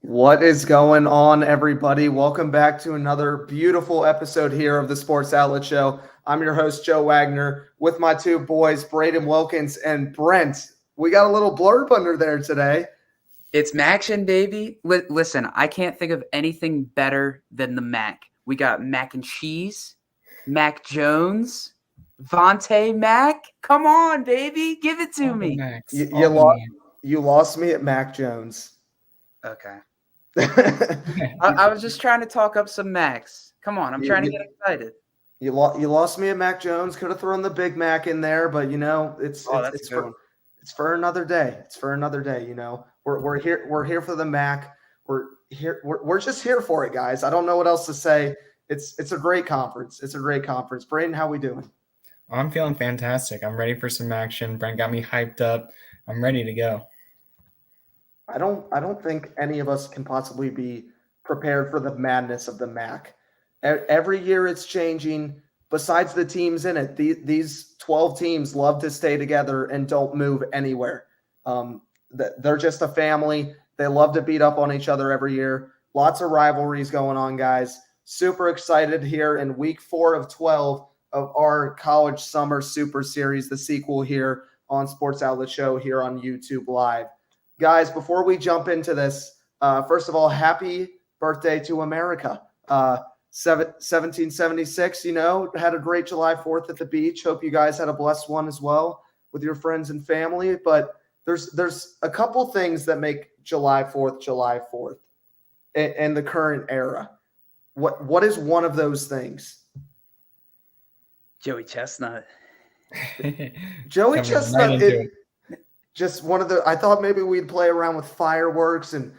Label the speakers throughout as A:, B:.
A: What is going on, everybody? Welcome back to another beautiful episode here of the Sports Outlet Show. I'm your host, Joe Wagner, with my two boys, Brayden Wilkins and Brent. We got a little blurb under there today.
B: It's Maction, baby. Listen, I can't think of anything better than the Mac. We got mac and cheese, Mac Jones, Vontae Mac. Come on, baby. Give it to
C: All the
B: me.
C: Max,
A: You,
C: all
A: you,
C: the
A: lost,
C: Max.
A: you lost me at Mac Jones.
B: Okay.
A: you,
B: I was just trying to talk up some Macs. Come on. I'm trying to get
A: you,
B: excited.
A: you lost me at Mac Jones. Could have thrown the Big Mac in there, but it's
B: Oh,
A: it's
B: that's a
A: it's
B: good
A: for
B: one.
A: it's for another day. It's for another day. We're here for the Mac. We're just here for it, guys. I don't know what else to say. It's a great conference. It's a great conference. Brayden, how we doing?
C: I'm feeling fantastic. I'm ready for some action. Brent got me hyped up. I'm ready to go.
A: I don't think any of us can possibly be prepared for the madness of the MAC. Every year it's changing. Besides the teams in it, these 12 teams love to stay together and don't move anywhere. They're just a family. They love to beat up on each other every year. Lots of rivalries going on, guys. Super excited here in week 4 of 12 of our college summer super series, the sequel here on Sports Outlet Show here on YouTube Live. Guys, before we jump into this, first of all, happy birthday to America. 1776, had a great July 4th at the beach. Hope you guys had a blessed one as well with your friends and family. But there's a couple things that make July 4th in the current era. What is one of those things?
B: Joey Chestnut.
A: Joey
C: Coming
A: Chestnut
C: right into it.
A: just one of the. I thought maybe we'd play around with fireworks and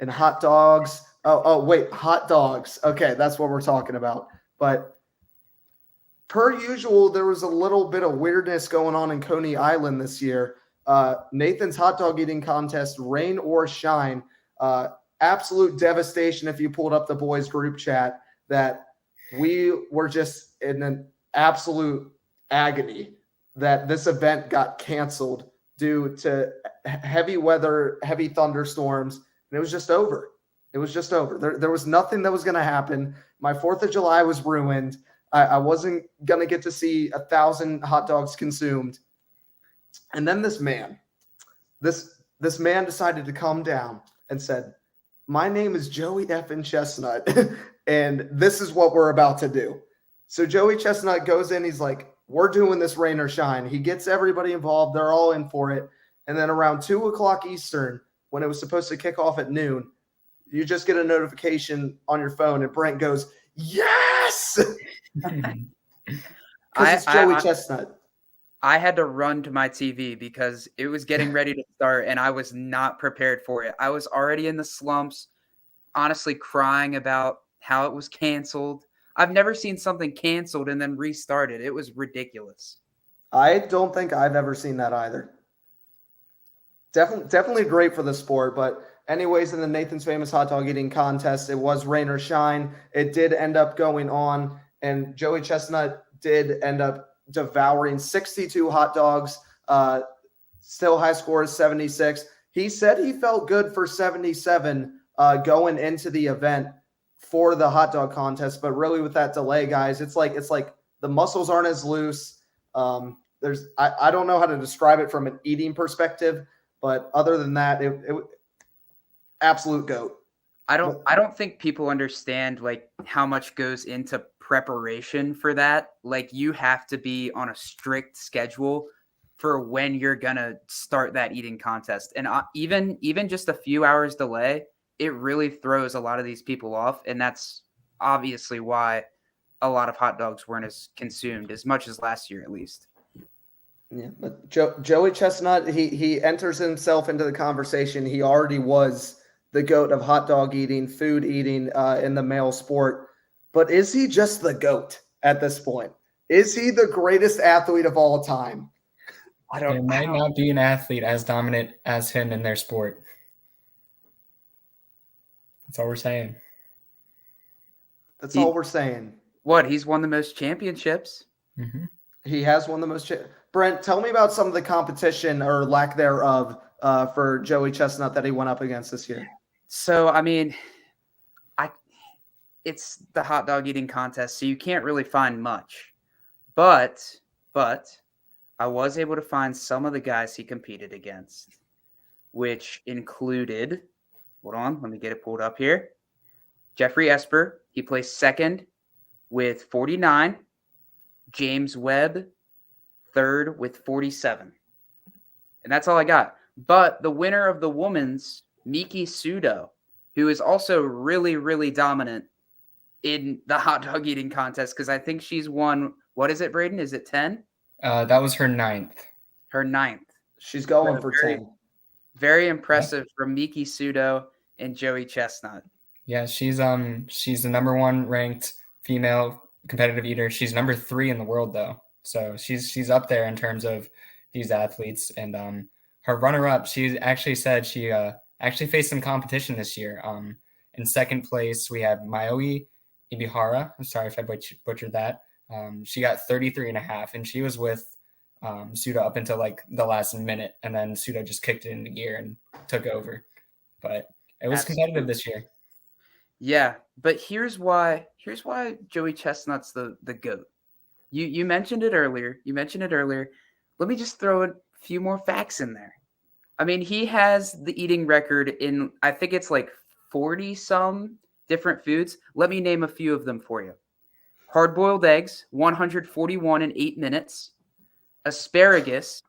A: hot dogs. Oh wait, hot dogs. Okay, that's what we're talking about. But per usual, there was a little bit of weirdness going on in Coney Island this year. Nathan's hot dog eating contest, rain or shine. Absolute devastation if you pulled up the boys group chat that we were just in an absolute agony that this event got canceled due to heavy weather, heavy thunderstorms, and it was just over. It was just over. There was nothing that was going to happen. My 4th of July was ruined. I wasn't going to get to see 1,000 hot dogs consumed. And then this man decided to calm down and said, "My name is Joey effing Chestnut, and this is what we're about to do." So Joey Chestnut goes in. He's like, "We're doing this rain or shine." He gets everybody involved. They're all in for it. And then around 2 o'clock Eastern, when it was supposed to kick off at noon, you just get a notification on your phone, and Brent goes, "Yes!" Because it's Joey Chestnut.
B: I had to run to my TV because it was getting ready to start and I was not prepared for it. I was already in the slumps, honestly crying about how it was canceled. I've never seen something canceled and then restarted. It was ridiculous.
A: I don't think I've ever seen that either. Definitely great for the sport, but anyways, in the Nathan's Famous Hot Dog Eating Contest, it was rain or shine. It did end up going on, and Joey Chestnut did end up devouring 62 hot dogs. Still high score is 76. He said he felt good for 77 going into the event for the hot dog contest, but really with that delay, guys, it's like the muscles aren't as loose. I don't know how to describe it from an eating perspective, but other than that, it absolute goat.
B: I don't think people understand like how much goes into preparation for that. Like you have to be on a strict schedule for when you're gonna start that eating contest, and even just a few hours delay, it really throws a lot of these people off, and that's obviously why a lot of hot dogs weren't as consumed as much as last year, at least.
A: Yeah, but Joey Chestnut, he enters himself into the conversation. He already was the goat of hot dog eating, food eating in the male sport. But is he just the GOAT at this point? Is he the greatest athlete of all time?
C: There might not be an athlete as dominant as him in their sport. That's all we're saying.
A: That's all we're saying.
B: What? He's won the most championships.
C: Mm-hmm.
A: He has won the most. Brent, tell me about some of the competition or lack thereof for Joey Chestnut that he went up against this year.
B: So, I mean, it's the hot dog eating contest, so you can't really find much. But I was able to find some of the guys he competed against, which included, hold on, let me get it pulled up here. Jeffrey Esper, he placed second with 49. James Webb, third with 47. And that's all I got. But the winner of the women's, Miki Sudo, who is also really, really dominant in the hot dog eating contest, because I think she's won, what is it, Brayden? Is it 10?
C: That was her 9th.
B: Her 9th.
A: She's going for 10.
B: Very impressive from Miki Sudo and Joey Chestnut.
C: Yeah, she's the number 1 ranked female competitive eater. She's number 3 in the world though. So she's up there in terms of these athletes. And her runner-up, she actually said she actually faced some competition this year. In second place, we have Mayoi Ibihara. I'm sorry if I butchered that. She got 33.5, and she was with Suda up until like the last minute, and then Suda just kicked it into gear and took over. But it was competitive this year.
B: Yeah, but here's why Joey Chestnut's the GOAT. You mentioned it earlier. Let me just throw a few more facts in there. I mean, he has the eating record in, I think it's like 40 some different foods. Let me name a few of them for you. Hard-boiled eggs, 141 in 8 minutes. Asparagus,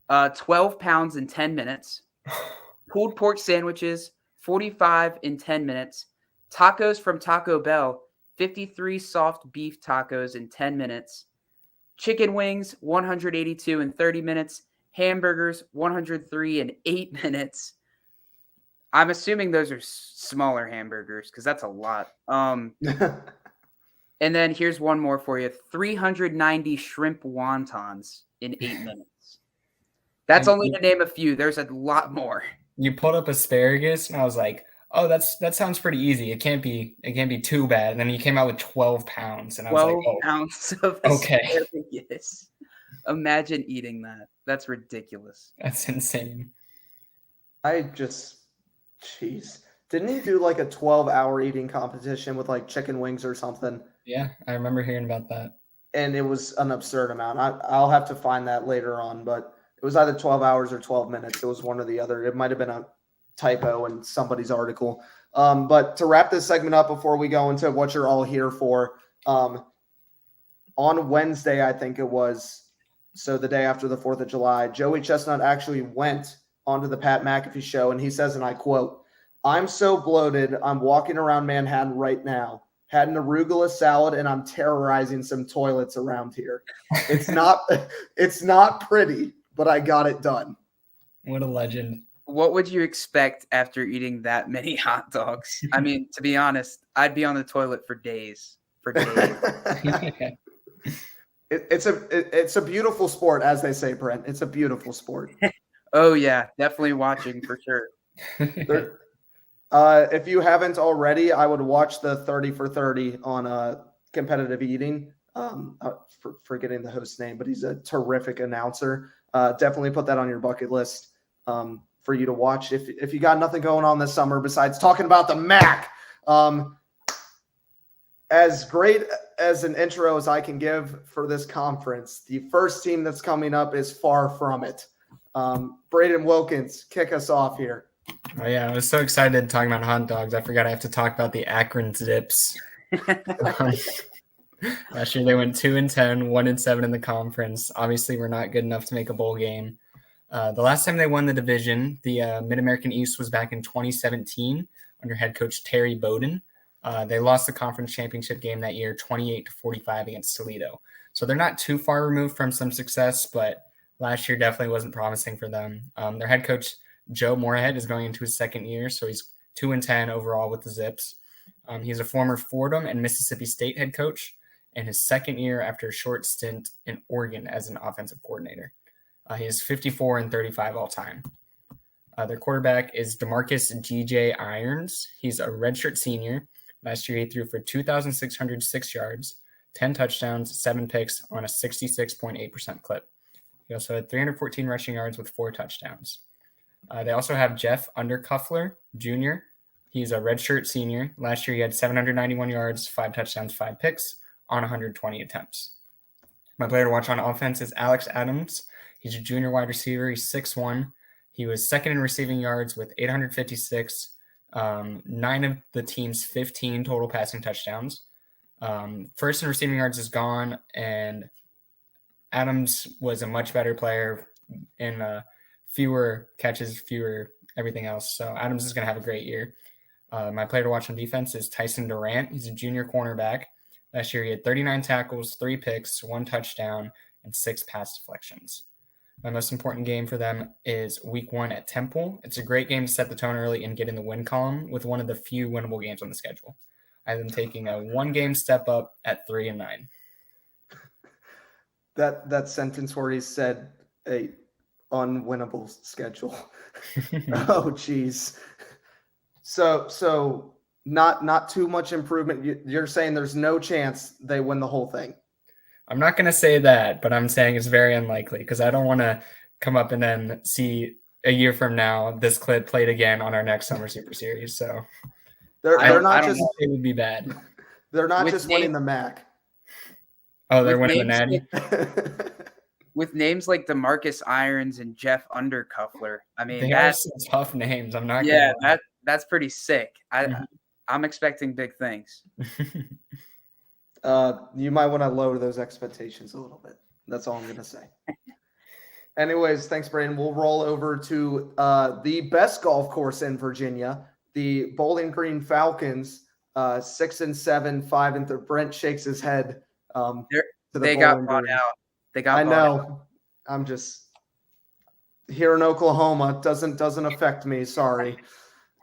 B: 12 pounds in 10 minutes. Pulled pork sandwiches, 45 in 10 minutes. Tacos from Taco Bell, 53 soft beef tacos in 10 minutes. Chicken wings, 182 in 30 minutes. Hamburgers, 103 in 8 minutes. I'm assuming those are smaller hamburgers because that's a lot. And then here's one more for you. 390 shrimp wontons in 8 minutes. That's only to name a few. There's a lot more.
C: You pulled up asparagus, and I was like, "Oh, that sounds pretty easy. It can't be too bad." And then you came out with 12 pounds, and I was like,
B: 12 pounds of asparagus. Imagine eating that. That's ridiculous.
C: That's insane.
A: Jeez. Didn't he do like a 12-hour eating competition with like chicken wings or something?
C: Yeah, I remember hearing about that.
A: And it was an absurd amount. I'll have to find that later on, but it was either 12 hours or 12 minutes. It was one or the other. It might have been a typo in somebody's article. But to wrap this segment up before we go into what you're all here for, on Wednesday, I think it was, so the day after the 4th of July, Joey Chestnut actually went onto the Pat McAfee show, and he says, and I quote, "I'm so bloated, I'm walking around Manhattan right now. Had an arugula salad, and I'm terrorizing some toilets around here. It's not pretty, but I got it done."
C: What a legend.
B: What would you expect after eating that many hot dogs? I mean, to be honest, I'd be on the toilet for days.
A: It's a beautiful sport, as they say, Brent. It's a beautiful sport.
B: Oh, yeah. Definitely watching for sure.
A: If you haven't already, I would watch the 30 for 30 on competitive eating. Forgetting the host's name, but he's a terrific announcer. Definitely put that on your bucket list for you to watch if you got nothing going on this summer besides talking about the MAC. As great as an intro as I can give for this conference, the first team that's coming up is far from it. Brayden Wilkins, kick us off here.
C: Oh yeah, I was so excited talking about hot dogs. I forgot I have to talk about the Akron Zips. Last year they went 2-10, 1-7 in the conference. Obviously, we're not good enough to make a bowl game. The last time they won the division, the Mid-American East, was back in 2017 under head coach Terry Bowden. They lost the conference championship game that year, 28-45 against Toledo. So they're not too far removed from some success, but last year definitely wasn't promising for them. Their head coach, Joe Moorhead, is going into his second year, so he's 2-10 overall with the Zips. He's a former Fordham and Mississippi State head coach, and his second year after a short stint in Oregon as an offensive coordinator. He is 54-35 all time. Their quarterback is DeMarcus G.J. Irons. He's a redshirt senior. Last year, he threw for 2,606 yards, 10 touchdowns, 7 picks on a 66.8% clip. He also had 314 rushing yards with 4 touchdowns. They also have Jeff Undercuffler Jr. He's a redshirt senior. Last year, he had 791 yards, 5 touchdowns, 5 picks on 120 attempts. My player to watch on offense is Alex Adams. He's a junior wide receiver. He's 6'1". He was second in receiving yards with 856, 9 of the team's 15 total passing touchdowns. First in receiving yards is gone, and Adams was a much better player in fewer catches, fewer everything else. So Adams is going to have a great year. My player to watch on defense is Tyson Durant. He's a junior cornerback. Last year, he had 39 tackles, 3 picks, 1 touchdown, and 6 pass deflections. My most important game for them is week 1 at Temple. It's a great game to set the tone early and get in the win column with one of the few winnable games on the schedule. I have them taking a 1-game step up at 3-9.
A: That sentence where he said a unwinnable schedule. Oh, geez. So not too much improvement. You're saying there's no chance they win the whole thing.
C: I'm not going to say that, but I'm saying it's very unlikely because I don't want to come up and then see a year from now this clip played again on our next Summer Super Series. So
A: they're not just
C: it would be bad.
A: They're not just winning the MAC.
C: Oh, they're winning the Natty.
B: With names like DeMarcus Irons and Jeff Undercuffler, I mean,
C: that's some tough names. I'm not.
B: Yeah, that's pretty sick. I'm expecting big things.
A: You might want to lower those expectations a little bit. That's all I'm going to say. Anyways, thanks, Brayden. We'll roll over to the best golf course in Virginia, the Bowling Green Falcons, 6-7, 5-3. Brent shakes his head.
B: They got bought out.
A: I know. I'm just here in Oklahoma. Doesn't affect me. Sorry.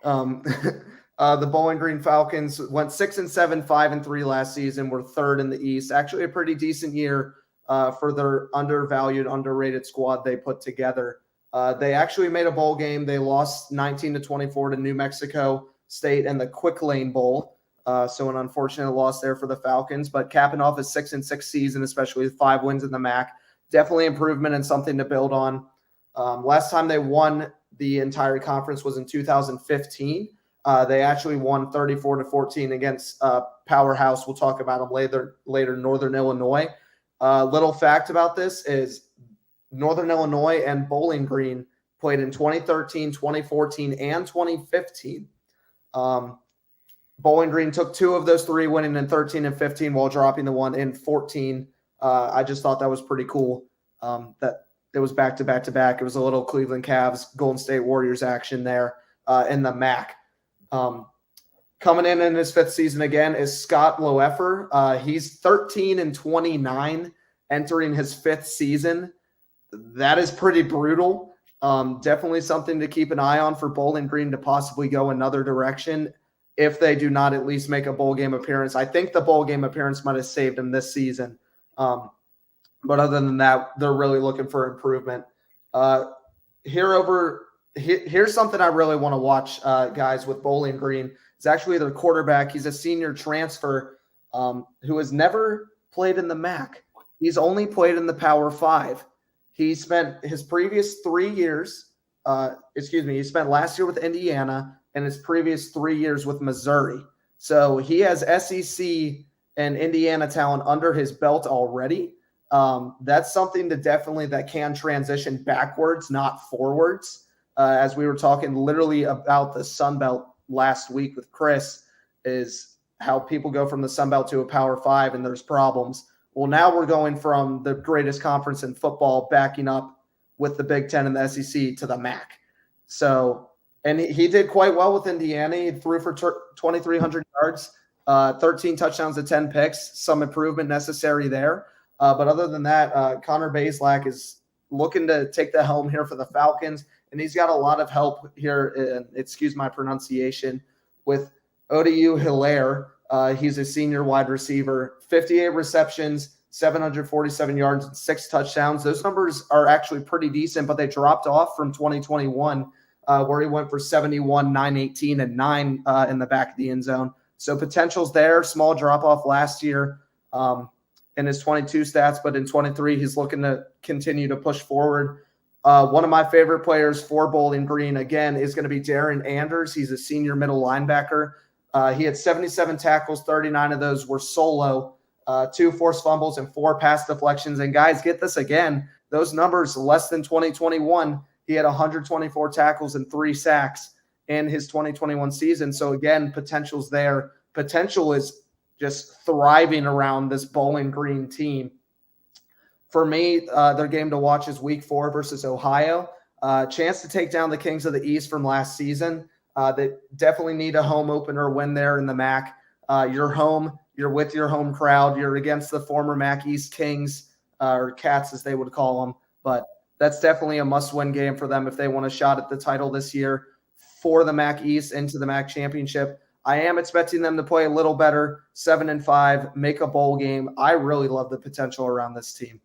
A: The Bowling Green Falcons went 6-7, 5-3 last season. We're third in the East. Actually, a pretty decent year for their undervalued, underrated squad they put together. They actually made a bowl game. They lost 19-24 to New Mexico State in the Quick Lane Bowl. So an unfortunate loss there for the Falcons. But capping off a 6-6 season, especially with 5 wins in the MAC, definitely improvement and something to build on. Last time they won the entire conference was in 2015. They actually won 34-14 against Powerhouse. We'll talk about them later, Northern Illinois. Little fact about this is Northern Illinois and Bowling Green played in 2013, 2014, and 2015. Bowling Green took 2 of those 3, winning in 13 and 15 while dropping the one in 14. I just thought that was pretty cool that it was back-to-back-to-back. It was a little Cleveland Cavs, Golden State Warriors action there in the MAC. Coming in his 5th season again is Scott Loeffer. He's 13-29 entering his 5th season. That is pretty brutal. Definitely something to keep an eye on for Bowling Green to possibly go another direction if they do not at least make a bowl game appearance. I think the bowl game appearance might have saved them this season. But other than that, they're really looking for improvement. Here's something I really want to watch, guys, with Bowling Green. It's actually their quarterback. He's a senior transfer who has never played in the MAC. He's only played in the Power 5. He spent his previous 3 years he spent last year with Indiana and his previous 3 years with Missouri. So he has SEC and Indiana talent under his belt already. That's something that can transition backwards, not forwards. As we were talking literally about the Sun Belt last week with Chris, is how people go from the Sun Belt to a Power 5 and there's problems. Well, now we're going from the greatest conference in football backing up with the Big Ten and the SEC to the MAC. So, and he did quite well with Indiana. He threw for 2,300 yards, 13 touchdowns to 10 picks, some improvement necessary there. But other than that, Connor Bazelak is looking to take the helm here for the Falcons. And he's got a lot of help here, excuse my pronunciation, with Odiu Hilaire. He's a senior wide receiver, 58 receptions, 747 yards, and 6 touchdowns. Those numbers are actually pretty decent, but they dropped off from 2021, where he went for 71, 918, and 9 in the back of the end zone. So potential's there. Small drop-off last year in his 22 stats, but in 23, he's looking to continue to push forward. One of my favorite players for Bowling Green, again, is going to be Darren Anders. He's a senior middle linebacker. He had 77 tackles, 39 of those were solo, 2 forced fumbles, and 4 pass deflections. And guys, get this again, those numbers less than 2021. He had 124 tackles and 3 sacks in his 2021 season. So again, potential's there. Potential is just thriving around this Bowling Green team. For me, their game to watch is Week 4 versus Ohio. Chance to take down the Kings of the East from last season. They definitely need a home opener win there in the MAC. You're home. You're with your home crowd. You're against the former MAC East Kings, or Cats as they would call them. But that's definitely a must-win game for them if they want a shot at the title this year for the MAC East into the MAC championship. I am expecting them to play a little better, 7-5, make a bowl game. I really love the potential around this team.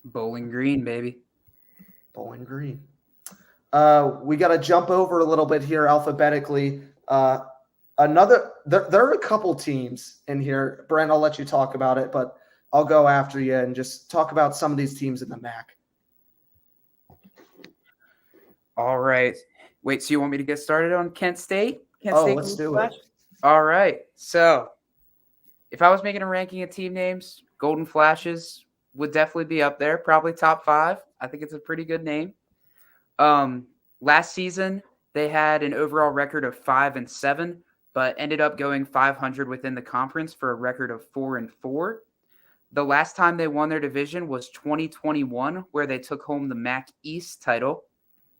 B: Bowling Green, baby.
A: Bowling Green. We got to jump over a little bit here alphabetically. There are a couple teams in here. Brent, I'll let you talk about it, but I'll go after you and just talk about some of these teams in the MAC.
B: All right. Wait, so you want me to get started on Kent State? State
A: Let's do it.
B: All right. So if I was making a ranking of team names, Golden Flashes would definitely be up there, probably top 5. I think it's a pretty good name. Last season, they had an overall record of 5-7, but ended up going 500 within the conference for a record of 4-4. The last time they won their division was 2021, where they took home the MAC East title.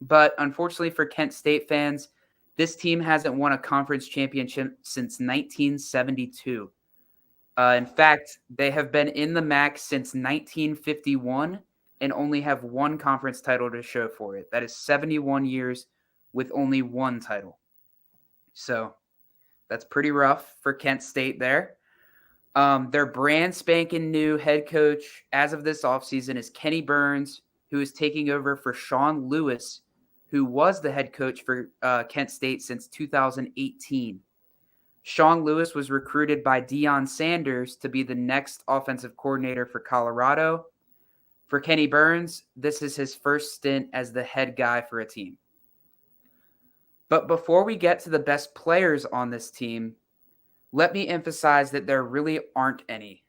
B: But unfortunately for Kent State fans, this team hasn't won a conference championship since 1972. In fact, they have been in the MAC since 1951 and only have 1 conference title to show for it. That is 71 years with only 1 title. So that's pretty rough for Kent State there. Their brand spanking new head coach as of this offseason is Kenny Burns, who is taking over for Sean Lewis, who was the head coach for Kent State since 2018. Sean Lewis was recruited by Deion Sanders to be the next offensive coordinator for Colorado. For Kenny Burns, this is his first stint as the head guy for a team. But before we get to the best players on this team, let me emphasize that there really aren't any.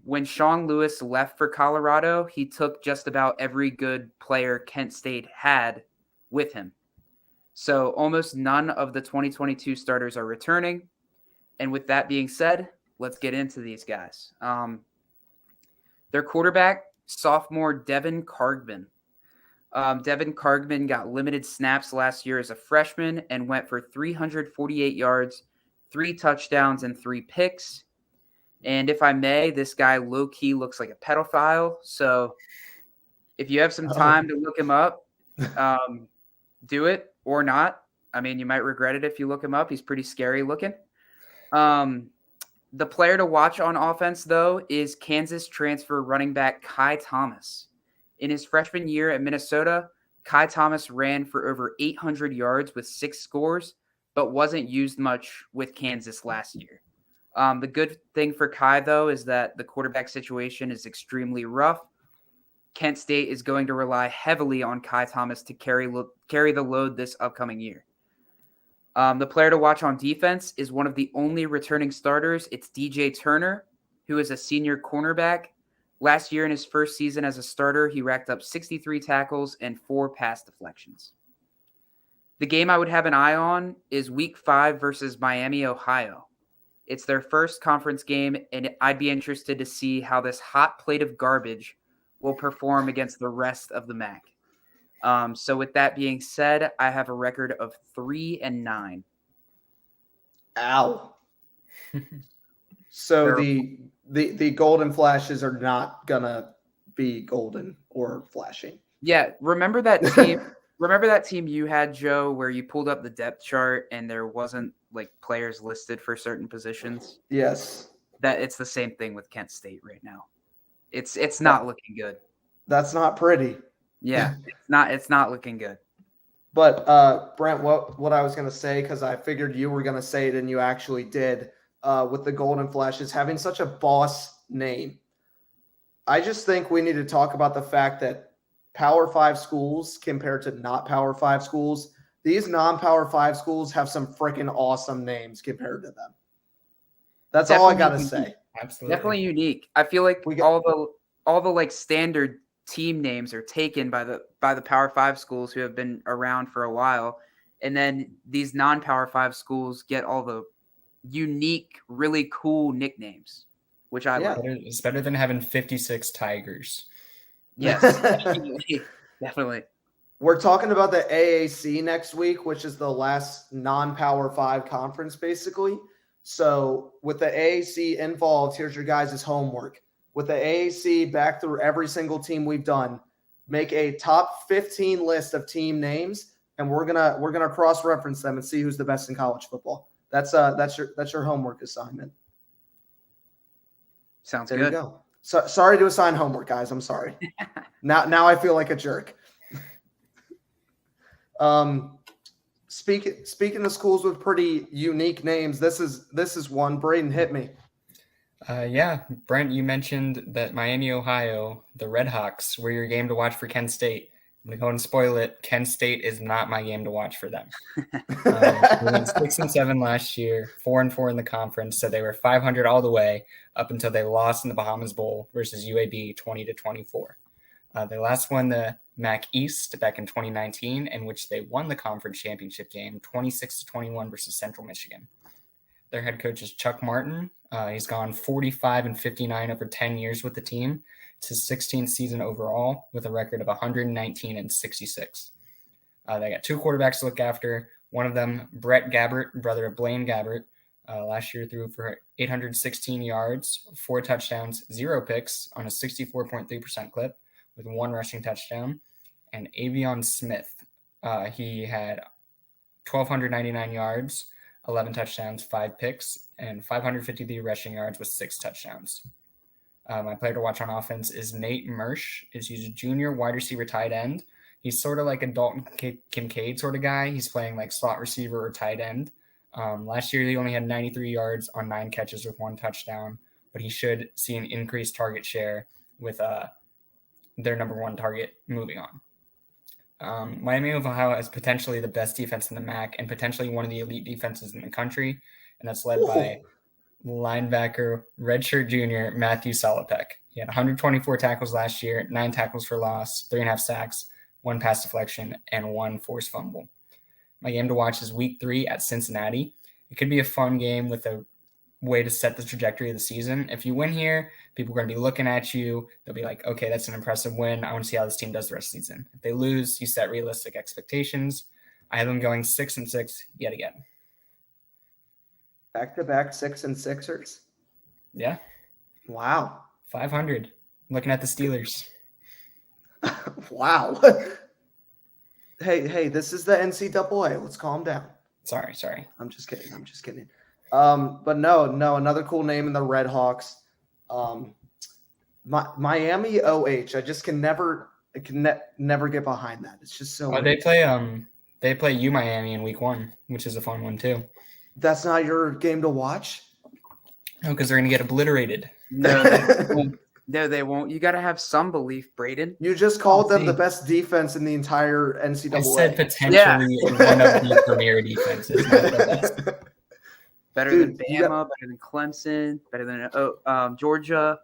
B: When Sean Lewis left for Colorado, he took just about every good player Kent State had with him. So almost none of the 2022 starters are returning. And with that being said, let's get into these guys. Their quarterback, sophomore Devin Cargman. Devin Cargman got limited snaps last year as a freshman and went for 348 yards, 3 touchdowns, and 3 picks. And if I may, this guy low-key looks like a pedophile. So if you have some time to look him up, do it or not. I mean, you might regret it if you look him up. He's pretty scary looking. The player to watch on offense, though, is Kansas transfer running back Kai Thomas. In his freshman year at Minnesota, Kai Thomas ran for over 800 yards with 6 scores, but wasn't used much with Kansas last year. The good thing for Kai, though, is that the quarterback situation is extremely rough. Kent State is going to rely heavily on Kai Thomas to carry the load this upcoming year. The player to watch on defense is one of the only returning starters. It's DJ Turner, who is a senior cornerback. Last year in his first season as a starter, he racked up 63 tackles and 4 pass deflections. The game I would have an eye on is Week 5 versus Miami, Ohio. It's their first conference game, and I'd be interested to see how this hot plate of garbage will perform against the rest of the MAC. So with that being said, I have a record of 3-9.
A: Ow. So the Golden Flashes are not gonna be golden or flashing.
B: Yeah, remember that team? Remember that team you had, Joe, where you pulled up the depth chart and there wasn't like players listed for certain positions?
A: Yes.
B: That it's the same thing with Kent State right now. It's not looking good.
A: That's not pretty.
B: Yeah, it's not looking good.
A: But Brent, what I was gonna say, because I figured you were gonna say it and you actually did, with the Golden Flashes having such a boss name. I just think we need to talk about the fact that Power 5 schools compared to not Power 5 schools, these non-Power 5 schools have some freaking awesome names compared to them. That's all I got to say.
C: Absolutely.
B: Definitely unique. I feel like
A: We got-
B: all the like standard team names are taken by the Power 5 schools who have been around for a while. And then these non-Power 5 schools get all the unique, really cool nicknames, which I like.
C: It's better than having 56 Tigers.
B: Yes, definitely.
A: We're talking about the AAC next week, which is the last non-Power 5 conference, basically. So with the AAC involved, here's your guys' homework. With the AAC back through every single team we've done, make a top 15 list of team names, and we're gonna cross-reference them and see who's the best in college football. That's your homework assignment.
B: Sounds
A: There
B: good.
A: you go. So, sorry to assign homework, guys. I'm sorry. Now I feel like a jerk. Speaking of schools with pretty unique names, this is one. Brayden, hit me.
C: Yeah, Brent, you mentioned that Miami, Ohio, the Redhawks were your game to watch for Kent State. I'm going to go and spoil it. Kent State is not my game to watch for them. We went 6-7 last year, 4-4 in the conference, so they were 500 all the way up until they lost in the Bahamas Bowl versus UAB 20-24. They last won the MAC East back in 2019, in which they won the conference championship game 26-21 versus Central Michigan. Their head coach is Chuck Martin. He's gone 45-59 over 10 years with the team. It's his 16th season overall with a record of 119-66. They got two quarterbacks to look after. One of them, Brett Gabbert, brother of Blaine Gabbert, last year threw for 816 yards, 4 touchdowns, 0 picks on a 64.3% clip with 1 rushing touchdown. And Avion Smith, he had 1,299 yards, 11 touchdowns, 5 picks, and 553 rushing yards with 6 touchdowns. My player to watch on offense is Nate Mersch. He's a junior wide receiver tight end. He's sort of like a Dalton Kincaid sort of guy. He's playing like slot receiver or tight end. Last year, he only had 93 yards on 9 catches with 1 touchdown, but he should see an increased target share with their number 1 target moving on. Miami of Ohio has potentially the best defense in the MAC and potentially one of the elite defenses in the country, and that's led by linebacker, redshirt junior, Matthew Solopek. He had 124 tackles last year, 9 tackles for loss, 3.5 sacks, 1 pass deflection, and 1 forced fumble. My game to watch is week 3 at Cincinnati. It could be a fun game with a way to set the trajectory of the season. If you win here, people are going to be looking at you. They'll be like, okay, that's an impressive win. I want to see how this team does the rest of the season. If they lose, you set realistic expectations. I have them going 6-6 yet again.
A: Back-to-back 6-6ers.
C: Yeah.
A: Wow.
C: 500. Looking at the Steelers.
A: Wow. Hey, this is the NCAA. Let's calm down.
C: Sorry.
A: I'm just kidding. But no, another cool name in the Red Hawks. Miami OH. I just can never get behind that. It's just so.
C: They play U Miami in week 1, which is a fun one too.
A: That's not your game to watch?
C: No, because they're going to get obliterated.
B: No, they won't. You got to have some belief, Brayden.
A: You just called them the best defense in the entire NCAA.
C: I said potentially one of the premier defenses. Not the best.
B: Better than Bama, better than Clemson, better than Georgia.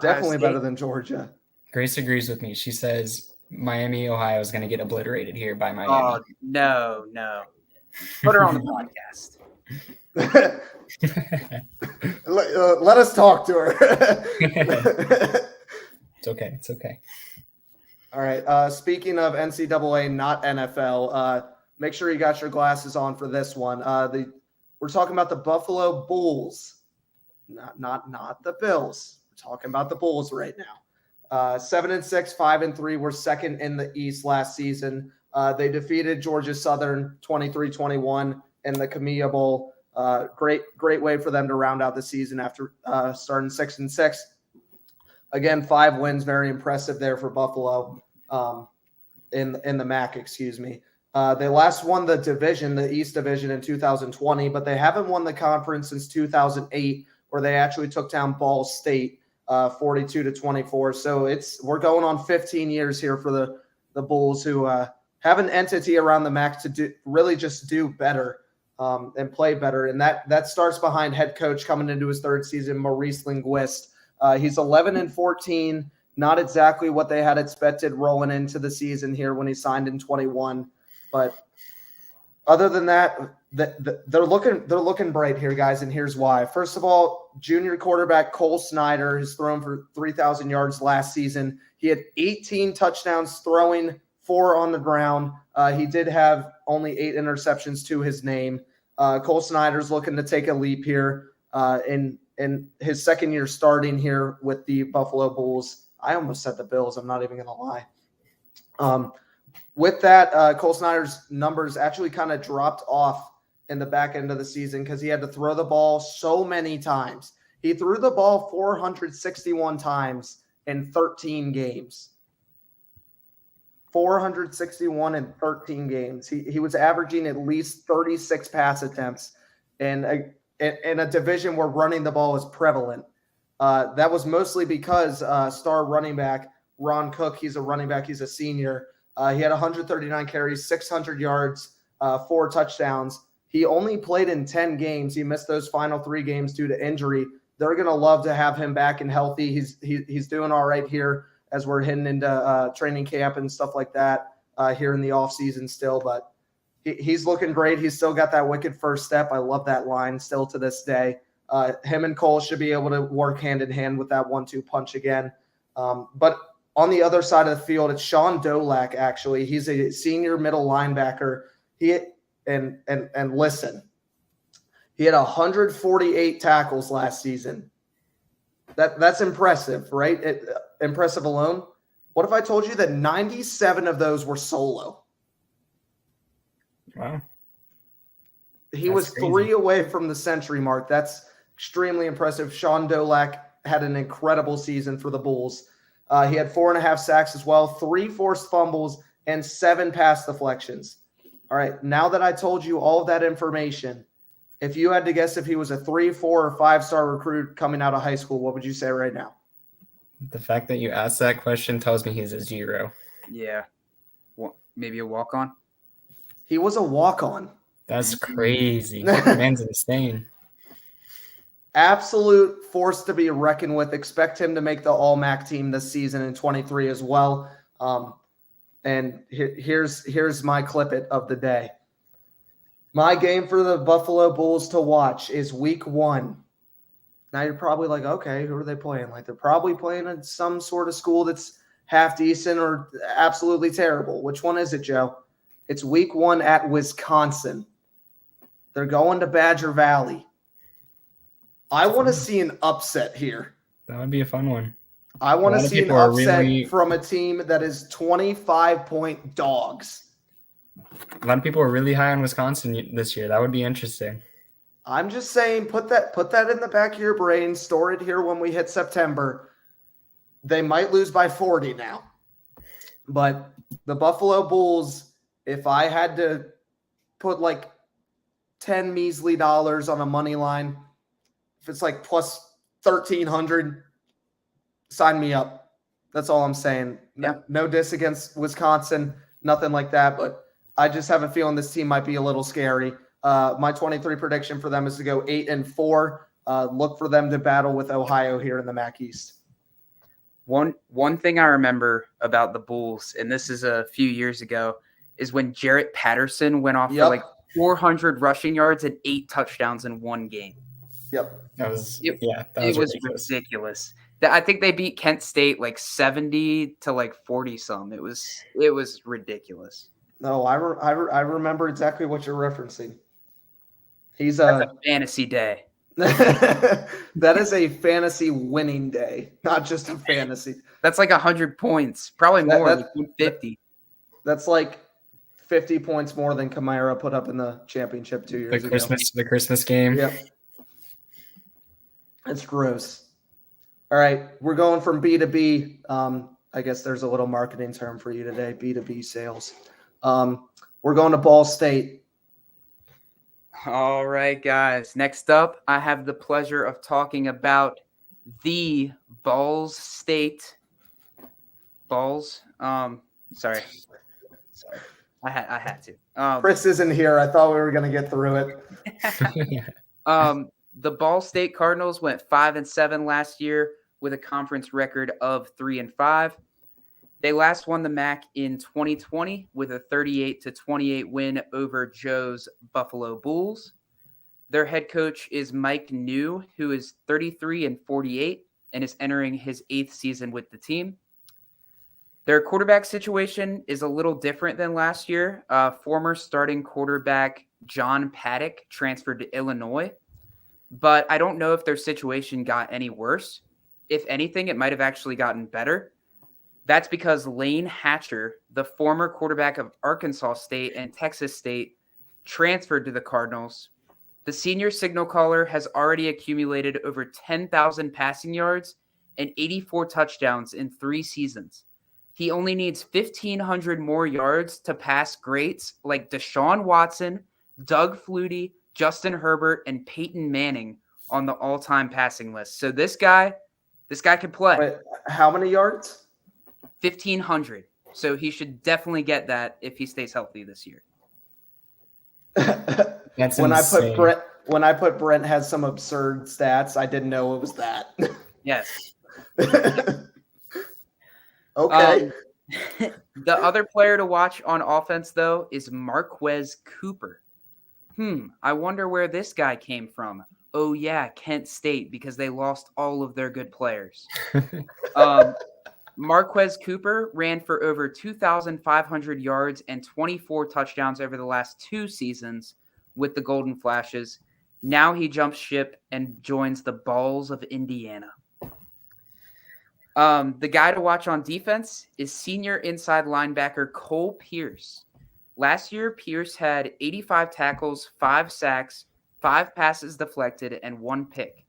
A: Definitely better than Georgia.
C: Grace agrees with me. She says Miami, Ohio is going to get obliterated here by Miami.
B: Oh, no. Put her on the podcast.
A: Let us talk to her.
C: It's okay.
A: All right. Speaking of NCAA, not NFL, make sure you got your glasses on for this one. We're talking about the Buffalo Bulls, not the Bills. We're talking about the Bulls right now. 7-6, 5-3. We're second in the East last season. They defeated Georgia Southern 23-21 in the Camilla Bowl. Great way for them to round out the season after starting 6-6. Again, 5 wins, very impressive there for Buffalo in the MAC. Excuse me. They last won the division, the East Division, in 2020, but they haven't won the conference since 2008, where they actually took down Ball State. 42-24. So we're going on 15 years here for the Bulls, who have an entity around the MAC to really just do better and play better. And that starts behind head coach coming into his third season, Maurice Linguist. He's 11-14, not exactly what they had expected rolling into the season here when he signed in 21. But other than that, they're looking bright here, guys, and here's why. First of all, junior quarterback Cole Snyder has thrown for 3,000 yards last season. He had 18 touchdowns throwing, 4 on the ground. He did have only 8 interceptions to his name. Cole Snyder's looking to take a leap here in his second year starting here with the Buffalo Bulls. I almost said the Bills. I'm not even going to lie. With that, Cole Snyder's numbers actually kind of dropped off in the back end of the season because he had to throw the ball so many times. He threw the ball 461 times in 13 games. 461 in 13 games. He was averaging at least 36 pass attempts in a division where running the ball is prevalent. That was mostly because star running back Ron Cook, he's a running back, he's a senior. He had 139 carries, 600 yards, 4 touchdowns. He only played in 10 games. He missed those final 3 games due to injury. They're going to love to have him back and healthy. He's doing all right here as we're heading into training camp and stuff like that here in the offseason still. But he's looking great. He's still got that wicked first step. I love that line still to this day. Him and Cole should be able to work hand in hand with that 1-2 punch again. But on the other side of the field, it's Sean Dolak, actually. He's a senior middle linebacker. And listen, he had 148 tackles last season. That's impressive, right? Impressive alone. What if I told you that 97 of those were solo?
C: Wow.
A: He was crazy. 3 away from the century mark. That's extremely impressive. Sean Dolak had an incredible season for the Bulls. He had 4.5 sacks as well, 3 forced fumbles, and 7 pass deflections. All right, now that I told you all of that information, if you had to guess if he was a 3, 4, or 5-star recruit coming out of high school, what would you say right now?
C: The fact that you asked that question tells me he's a 0.
B: Yeah. Maybe a walk-on?
A: He was a walk-on.
C: That's crazy. Man's insane.
A: Absolute force to be reckoned with. Expect him to make the All-MAC team this season in 23 as well. And here's my clip it of the day. My game for the Buffalo Bulls to watch is week 1. Now you're probably like, okay, who are they playing? Like they're probably playing at some sort of school that's half decent or absolutely terrible. Which one is it, Joe? It's week 1 at Wisconsin. They're going to Badger Valley. I want to see an upset here.
C: That would be a fun one.
A: I want to see an upset from a team that is 25-point dogs.
C: A lot of people are really high on Wisconsin this year. That would be interesting.
A: I'm just saying, put that in the back of your brain. Store it here when we hit September. They might lose by 40 now. But the Buffalo Bulls, if I had to put like 10 measly dollars on a money line, if it's like plus 1,300, sign me up. That's all I'm saying. No diss against Wisconsin, nothing like that. But I just have a feeling this team might be a little scary. My 23 prediction for them is to go 8-4. Look for them to battle with Ohio here in the MAC East.
B: One thing I remember about the Bulls, and this is a few years ago, is when Jarrett Patterson went off for like 400 rushing yards and 8 touchdowns in one game.
A: Yep.
C: That was
B: ridiculous. I think they beat Kent State like 70 to like 40 some. It was ridiculous.
A: No, I remember exactly what you're referencing.
B: That's a fantasy day.
A: That is a fantasy winning day, not just a fantasy.
B: That's like 100 points, probably more, like 50.
A: That's like 50 points more than Kamara put up in the championship 2 years ago.
C: The Christmas game.
A: Yep. It's gross. All right, we're going from B to B. I guess there's a little marketing term for you today, B2B sales. We're going to Ball State.
B: All right, guys. Next up, I have the pleasure of talking about the Balls State Balls. Sorry. I had to.
A: Chris isn't here. I thought we were going to get through it.
B: The Ball State Cardinals went 5-7 last year with a conference record of 3-5. They last won the MAC in 2020 with a 38-28 win over Joe's Buffalo Bulls. Their head coach is Mike New, who is 33-48 and is entering his 8th season with the team. Their quarterback situation is a little different than last year. Former starting quarterback John Paddock transferred to Illinois, but I don't know if their situation got any worse. If anything, it might have actually gotten better. That's because Lane Hatcher, the former quarterback of Arkansas State and Texas State, transferred to the Cardinals. The senior signal caller has already accumulated over 10,000 passing yards and 84 touchdowns in 3 seasons. He only needs 1,500 more yards to pass greats like Deshaun Watson, Doug Flutie, Justin Herbert, and Peyton Manning on the all-time passing list. So this guy can play.
A: Wait, how many yards?
B: 1,500. So he should definitely get that if he stays healthy this year.
C: That's
A: when
C: insane.
A: I put Brent has some absurd stats, I didn't know it was that.
B: Yes.
A: Okay.
B: The other player to watch on offense, though, is Marquez Cooper. I wonder where this guy came from. Oh, yeah, Kent State, because they lost all of their good players. Marquez Cooper ran for over 2,500 yards and 24 touchdowns over the last 2 seasons with the Golden Flashes. Now he jumps ship and joins the Balls of Indiana. The guy to watch on defense is senior inside linebacker Cole Pierce. Last year, Pierce had 85 tackles, 5 sacks, 5 passes deflected, and 1 pick.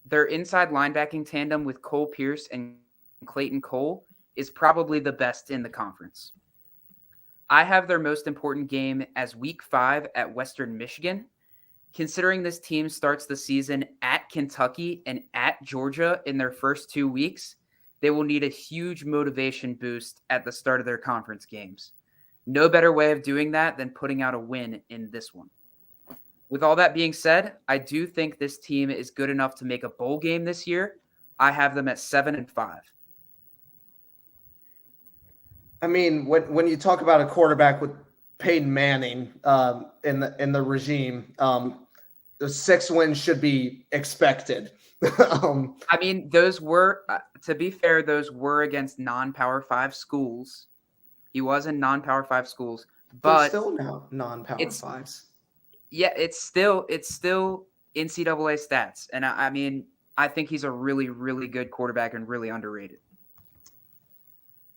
B: Their inside linebacking tandem with Cole Pierce and Clayton Cole is probably the best in the conference. I have their most important game as Week 5 at Western Michigan. Considering this team starts the season at Kentucky and at Georgia in their first 2 weeks, they will need a huge motivation boost at the start of their conference games. No better way of doing that than putting out a win in this one. With all that being said, I do think this team is good enough to make a bowl game this year. I have them at 7-5.
A: I mean, when you talk about a quarterback with Peyton Manning in the regime, the 6 wins should be expected.
B: I mean, those were, to be fair, those were against non-Power 5 schools. He was in non-Power 5 schools, but
A: they're still now non-Power 5s.
B: Yeah, it's still NCAA stats, and I mean, I think he's a really, really good quarterback and really underrated.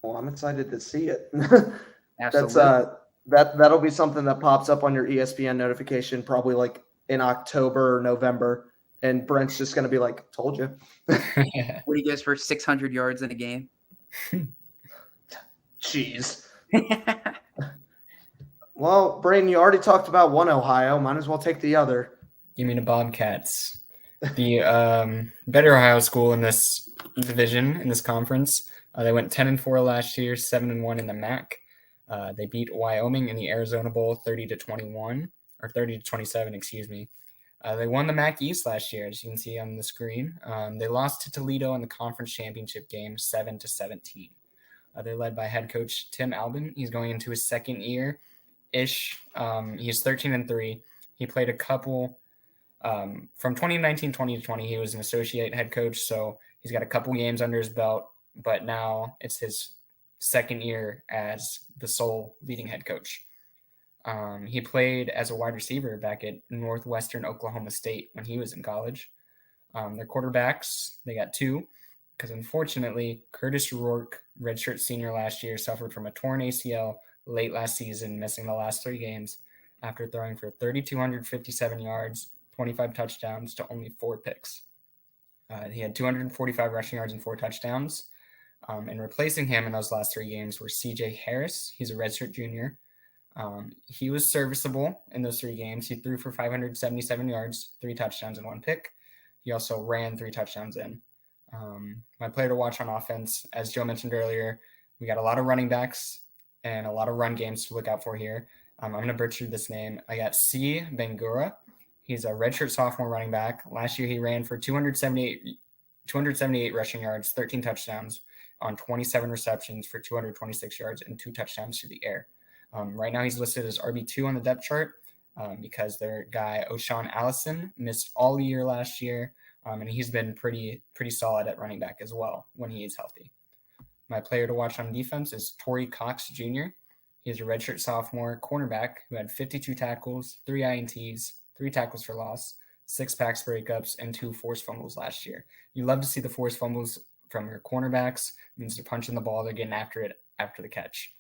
A: Well, I'm excited to see it.
B: Absolutely.
A: That'll be something that pops up on your ESPN notification probably like in October or November, and Brent's just going to be like, "Told you."
B: What he goes for 600 yards in a game.
A: Jeez. Well, Brayden, you already talked about one Ohio. Might as well take the other.
C: You mean the Bobcats, the better Ohio school in this division, in this conference. They went 10-4 last year, 7-1 in the MAC. They beat Wyoming in the Arizona Bowl 30-21, or 30-27, excuse me. They won the MAC East last year, as you can see on the screen. They lost to Toledo in the conference championship game, 7-17. They're led by head coach Tim Albin. He's going into his second year-ish. He's 13-3. He played a couple from 2019-2020. He was an associate head coach, so he's got a couple games under his belt. But now it's his second year as the sole leading head coach. He played as a wide receiver back at Northwestern Oklahoma State when he was in college. Their quarterbacks, they got 2, because unfortunately, Curtis Rourke, redshirt senior last year, suffered from a torn ACL late last season, missing the last 3 games after throwing for 3,257 yards, 25 touchdowns to only 4 picks. He had 245 rushing yards and 4 touchdowns. And replacing him in those last 3 games were C.J. Harris. He's a redshirt junior. He was serviceable in those 3 games. He threw for 577 yards, 3 touchdowns, and 1 pick. He also ran 3 touchdowns in. My player to watch on offense, as Joe mentioned earlier, we got a lot of running backs and a lot of run games to look out for here. I'm going to butcher this name. I got C. Bangura. He's a redshirt sophomore running back. Last year, he ran for 278 rushing yards, 13 touchdowns on 27 receptions for 226 yards and 2 touchdowns through the air. Right now, he's listed as RB2 on the depth chart because their guy, O'Shawn Allison, missed all year last year, and he's been pretty solid at running back as well when he is healthy. My player to watch on defense is Torrey Cox Jr. He's a redshirt sophomore cornerback who had 52 tackles, 3 INTs, 3 tackles for loss, 6 PAX breakups, and 2 forced fumbles last year. You love to see the forced fumbles from your cornerbacks. It means they're punching the ball, they're getting after it after the catch.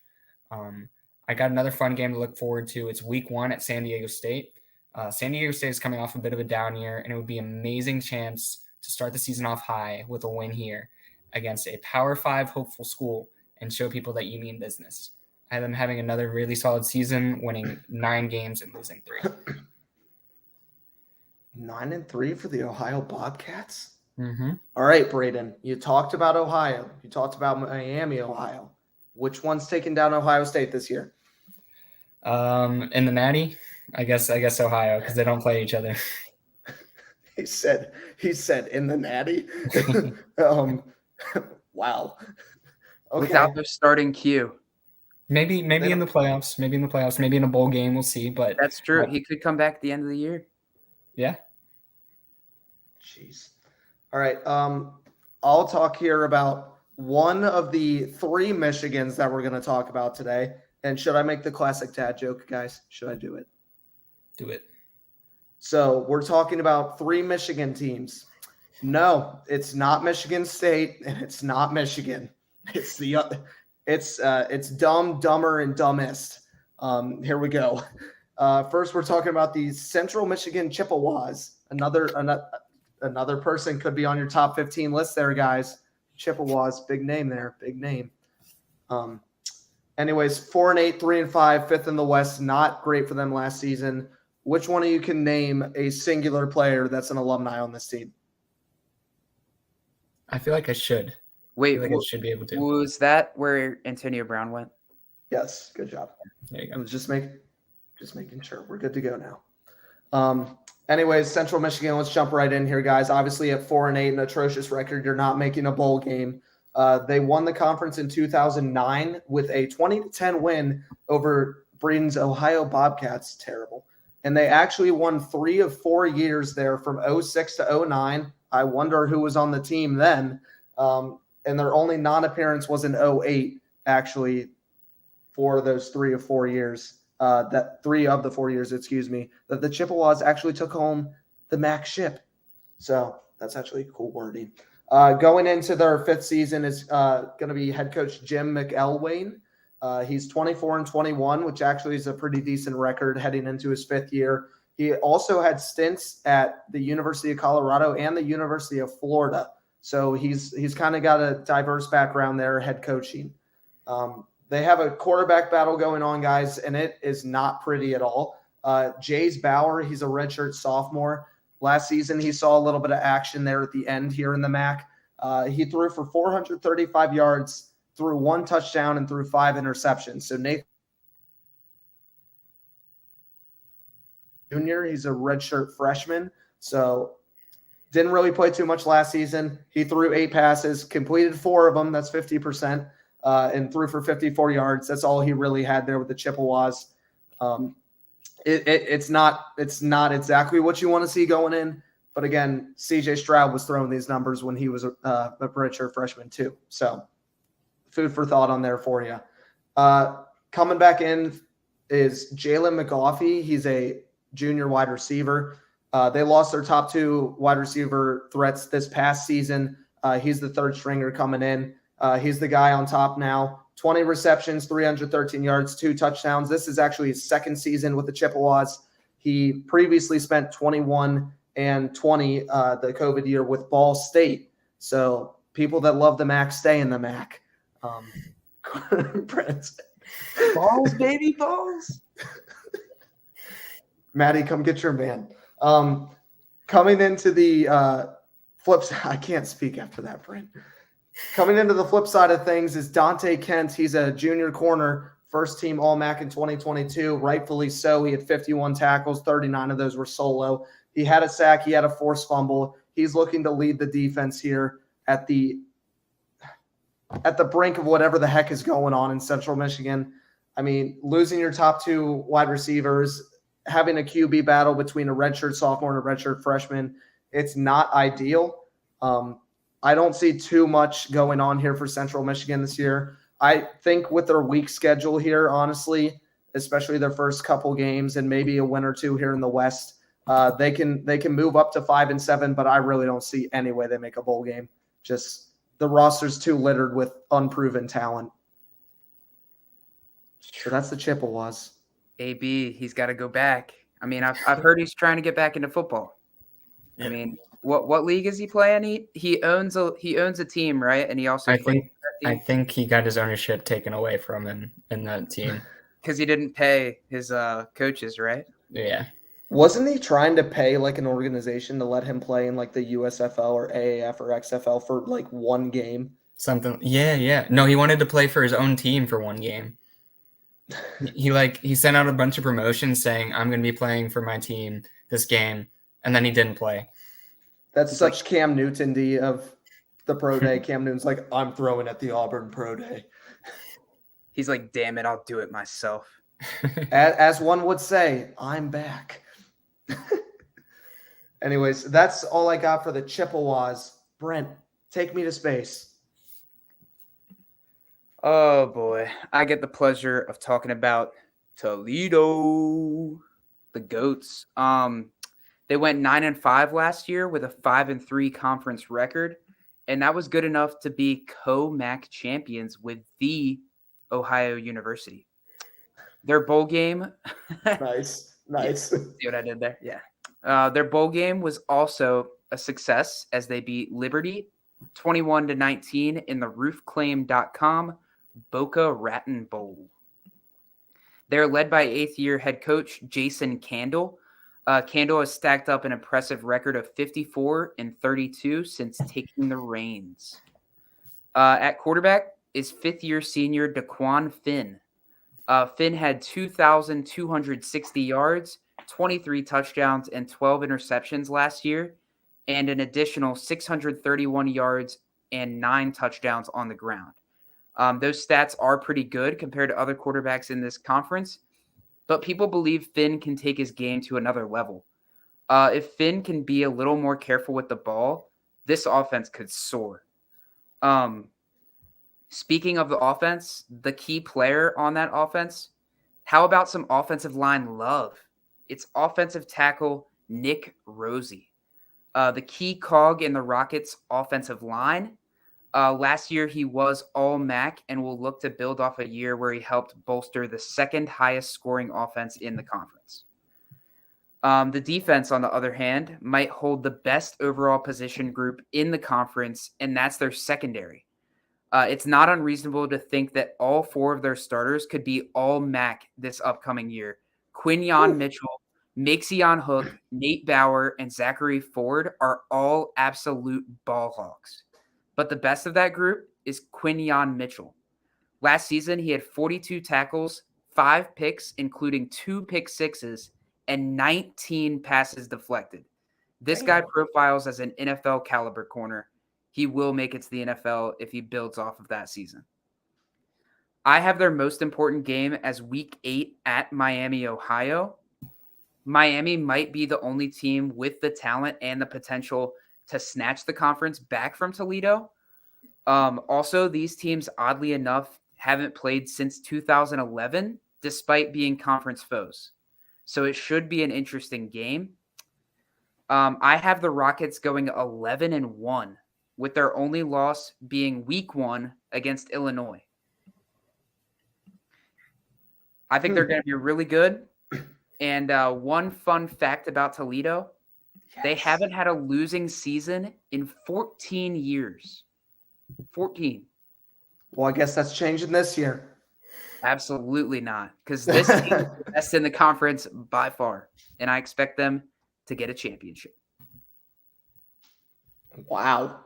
C: I got another fun game to look forward to. It's week 1 at San Diego State. San Diego State is coming off a bit of a down year, and it would be an amazing chance to start the season off high with a win here against a Power 5 hopeful school and show people that you mean business. I have them having another really solid season, winning 9 games and losing 3.
A: 9-3 for the Ohio Bobcats?
C: Mm-hmm.
A: All right, Brayden, you talked about Ohio. You talked about Miami, Ohio. Which one's taking down Ohio State this year?
C: In the Natty, I guess Ohio, because they don't play each other.
A: He said in the Natty. Wow. Okay.
B: Without their starting Q.
C: Maybe in the playoffs. Maybe in a bowl game. We'll see. But
B: that's true. He could come back at the end of the year.
C: Yeah.
A: Jeez. All right. I'll talk here about one of the 3 Michigans that we're going to talk about today. And should I make the classic dad joke, guys? Should I do it?
C: Do it.
A: So we're talking about 3 Michigan teams. No, it's not Michigan State, and it's not Michigan. It's dumb, dumber, and dumbest. Here we go. First, we're talking about the Central Michigan Chippewas. Another person could be on your top 15 list there, guys. Chippewas, big name there, big name. Anyways, 4-8, 3-5, 5th in the West. Not great for them last season. Which one of you can name a singular player that's an alumni on this team?
C: I feel like I should.
B: Wait,
C: I should be able to.
B: Was that where Antonio Brown went?
A: Yes, good job.
C: There you
A: I
C: go.
A: was just making sure we're good to go now. Anyways, Central Michigan, let's jump right in here, guys. Obviously, at 4-8, an atrocious record, you're not making a bowl game. They won the conference in 2009 with a 20-10 win over Brayden's Ohio Bobcats. Terrible. And they actually won 3 of 4 years there from 06 to 09. I wonder who was on the team then. And their only non-appearance was in 08, actually, for those 3 of 4 years. That 3 of the 4 years, that the Chippewas actually took home the MAC ship. So that's actually cool wording. Going into their 5th season is going to be head coach Jim McElwain. He's 24-21, which actually is a pretty decent record heading into his 5th year. He also had stints at the University of Colorado and the University of Florida. So he's kind of got a diverse background there, head coaching. They have a quarterback battle going on, guys, and it is not pretty at all. Jace Bauer, he's a redshirt sophomore. Last season, he saw a little bit of action there at the end here in the MAC. He threw for 435 yards, threw 1 touchdown, and threw 5 interceptions. So Nathan Jr., he's a redshirt freshman. So didn't really play too much last season. He threw 8 passes, completed 4 of them. That's 50%. And threw for 54 yards. That's all he really had there with the Chippewas. It's not exactly what you want to see going in, but again, CJ Stroud was throwing these numbers when he was a redshirt freshman too. So food for thought on there for you. Coming back in is Jalen McGoffey. He's a junior wide receiver. They lost their top 2 wide receiver threats this past season. He's the 3rd stringer coming in. He's the guy on top now. 20 receptions, 313 yards, 2 touchdowns. This is actually his 2nd season with the Chippewas. He previously spent 21 and 20 the COVID year with Ball State. So people that love the MAC stay in the MAC. Brent.
B: Balls, baby, balls.
A: Maddie, come get your man. Coming into the I can't speak after that, Brent. Coming into the flip side of things is Dante Kent. He's a junior corner, first team All-MAC in 2022, rightfully so. He had 51 tackles, 39 of those were solo. He had a sack, he had a forced fumble. He's looking to lead the defense here at the brink of whatever the heck is going on in Central Michigan. I mean, losing your top two wide receivers, having a QB battle between a redshirt sophomore and a redshirt freshman, it's not ideal. I don't see too much going on here for Central Michigan this year. I think with their weak schedule here, honestly, especially their first couple games and maybe a win or two here in the West, they can move up to 5-7, but I really don't see any way they make a bowl game. Just the roster's too littered with unproven talent. So that's the Chippewas.
B: AB, he's got to go back. I mean, I've heard he's trying to get back into football. Yeah. I mean, what league is he playing? He owns a team, right? And he also
C: I think he got his ownership taken away from him in that team
B: because he didn't pay his coaches, right?
C: Yeah.
A: Wasn't he trying to pay like an organization to let him play in like the USFL or AAF or XFL for like one game?
C: Something. Yeah. No, he wanted to play for his own team for one game. He sent out a bunch of promotions saying, I'm going to be playing for my team this game, and then he didn't play.
A: That's such Cam Newton-y of the pro day. Cam Newton's like, I'm throwing at the Auburn pro day.
B: He's like, damn it, I'll do it myself.
A: As one would say, I'm back. Anyways, that's all I got for the Chippewas. Brent, take me to space.
B: Oh, boy. I get the pleasure of talking about Toledo, the Goats. They went 9-5 last year with a 5-3 conference record, and that was good enough to be co-MAC champions with the Ohio University. Their bowl game.
A: Nice.
B: See what I did there? Yeah. Their bowl game was also a success as they beat Liberty 21-19 in the roofclaim.com Boca Raton Bowl. They're led by 8th-year head coach Jason Candle. Candle has stacked up an impressive record of 54-32 since taking the reins. At quarterback is 5th-year senior Daquan Finn. Finn had 2,260 yards, 23 touchdowns, and 12 interceptions last year, and an additional 631 yards and 9 touchdowns on the ground. Those stats are pretty good compared to other quarterbacks in this conference, but people believe Finn can take his game to another level. If Finn can be a little more careful with the ball, this offense could soar. Speaking of the offense, the key player on that offense, how about some offensive line love? It's offensive tackle Nick Rosie. The key cog in the Rockets' offensive line. Last year, he was All-MAC and will look to build off a year where he helped bolster the second highest scoring offense in the conference. The defense, on the other hand, might hold the best overall position group in the conference, and that's their secondary. It's not unreasonable to think that all 4 of their starters could be All-MAC this upcoming year. Quinyon Mitchell, Maxion Hook, Nate Bauer, and Zachary Ford are all absolute ball hogs. But the best of that group is Quinyon Mitchell. Last season, he had 42 tackles, 5 picks, including 2 pick sixes, and 19 passes deflected. This guy profiles as an NFL caliber corner. He will make it to the NFL if he builds off of that season. I have their most important game as Week 8 at Miami, Ohio. Miami might be the only team with the talent and the potential to snatch the conference back from Toledo. Also, these teams, oddly enough, haven't played since 2011, despite being conference foes. So it should be an interesting game. I have the Rockets going 11-1, with their only loss being Week 1 against Illinois. I think they're going to be really good. And one fun fact about Toledo, they haven't had a losing season in 14 years. 14.
A: Well, I guess that's changing this year.
B: Absolutely not, because this team is the best in the conference by far, and I expect them to get a championship.
A: Wow.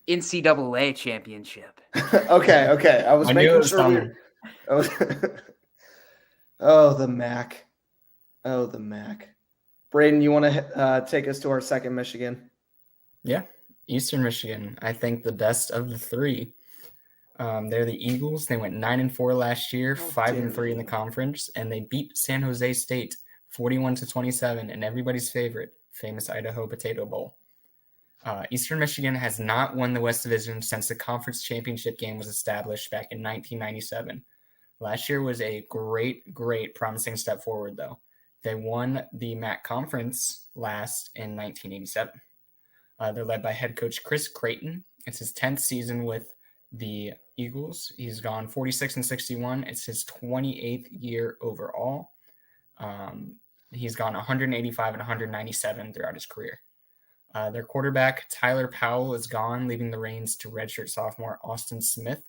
B: NCAA championship.
A: Okay. I was
C: I knew it
A: making
C: was
A: sure
C: coming.
A: Oh, the MAC. Oh, the MAC. Brayden, you want to take us to our second Michigan?
C: Yeah, Eastern Michigan. I think the best of the three. They're the Eagles. They went 9-4 last year,
A: How
C: 5-3
A: dare
C: in the
A: you.
C: conference, and they beat San Jose State 41-27 in everybody's favorite, famous Idaho Potato Bowl. Eastern Michigan has not won the West Division since the conference championship game was established back in 1997. Last year was a great promising step forward, though. They won the MAC conference last in 1987. They're led by head coach Chris Creighton. It's his 10th season with the Eagles. He's gone 46-61. It's his 28th year overall. He's gone 185 and 197 throughout his career. Their quarterback, Tyler Powell, is gone, leaving the reins to redshirt sophomore Austin Smith,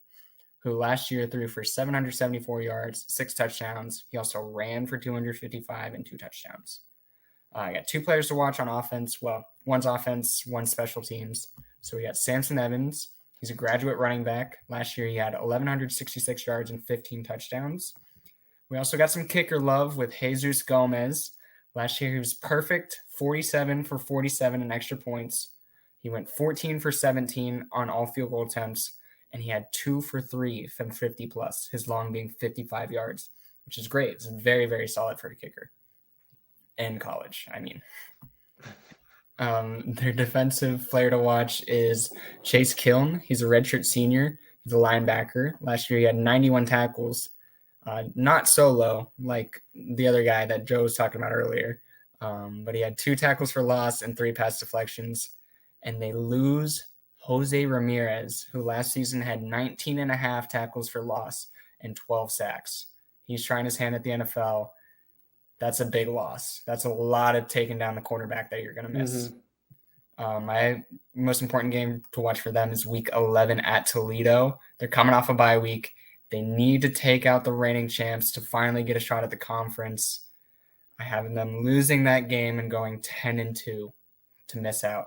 C: who last year threw for 774 yards, 6 touchdowns. He also ran for 255 and 2 touchdowns. I got 2 players to watch on offense. Well, one's offense, one's special teams. So we got Samson Evans. He's a graduate running back. Last year he had 1,166 yards and 15 touchdowns. We also got some kicker love with Jesus Gomez. Last year he was perfect, 47 for 47 in extra points. He went 14 for 17 on all field goal attempts, and he had 2 for 3 from 50 plus, his long being 55 yards, which is great. It's very, very solid for a kicker. In college, I mean. Their defensive player to watch is Chase Kiln. He's a redshirt senior. He's a linebacker. Last year he had 91 tackles. Not solo like the other guy that Joe was talking about earlier. But he had 2 tackles for loss and 3 pass deflections. And they lose Jose Ramirez, who last season had 19 and a half tackles for loss and 12 sacks. He's trying his hand at the NFL. That's a big loss. That's a lot of taking down the quarterback that you're going to miss. My most important game to watch for them is week 11 at Toledo. They're coming off a bye week. They need to take out the reigning champs to finally get a shot at the conference. I have them losing that game and going 10-2 to miss out.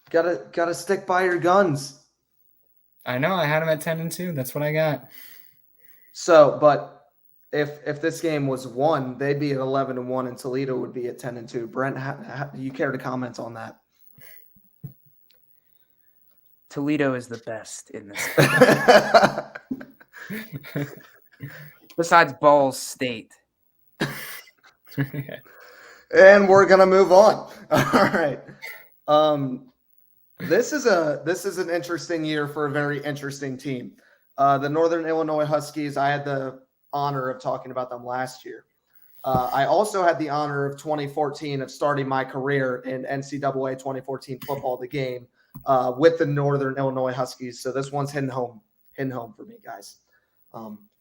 A: Gotta stick by your guns.
C: I know. I had them at 10-2. That's what I got.
A: So, but if this game was won, they'd be at 11-1, and Toledo would be at 10-2. Brent, do you care to comment on that?
B: Toledo is the best in this. Besides Ball State.
A: And we're gonna move on. All right. This is an interesting year for a very interesting team. The Northern Illinois Huskies. I had the honor of talking about them last year. I also had the honor of 2014 of starting my career in NCAA 2014 football, the game, with the Northern Illinois Huskies. So this one's hitting home for me, guys.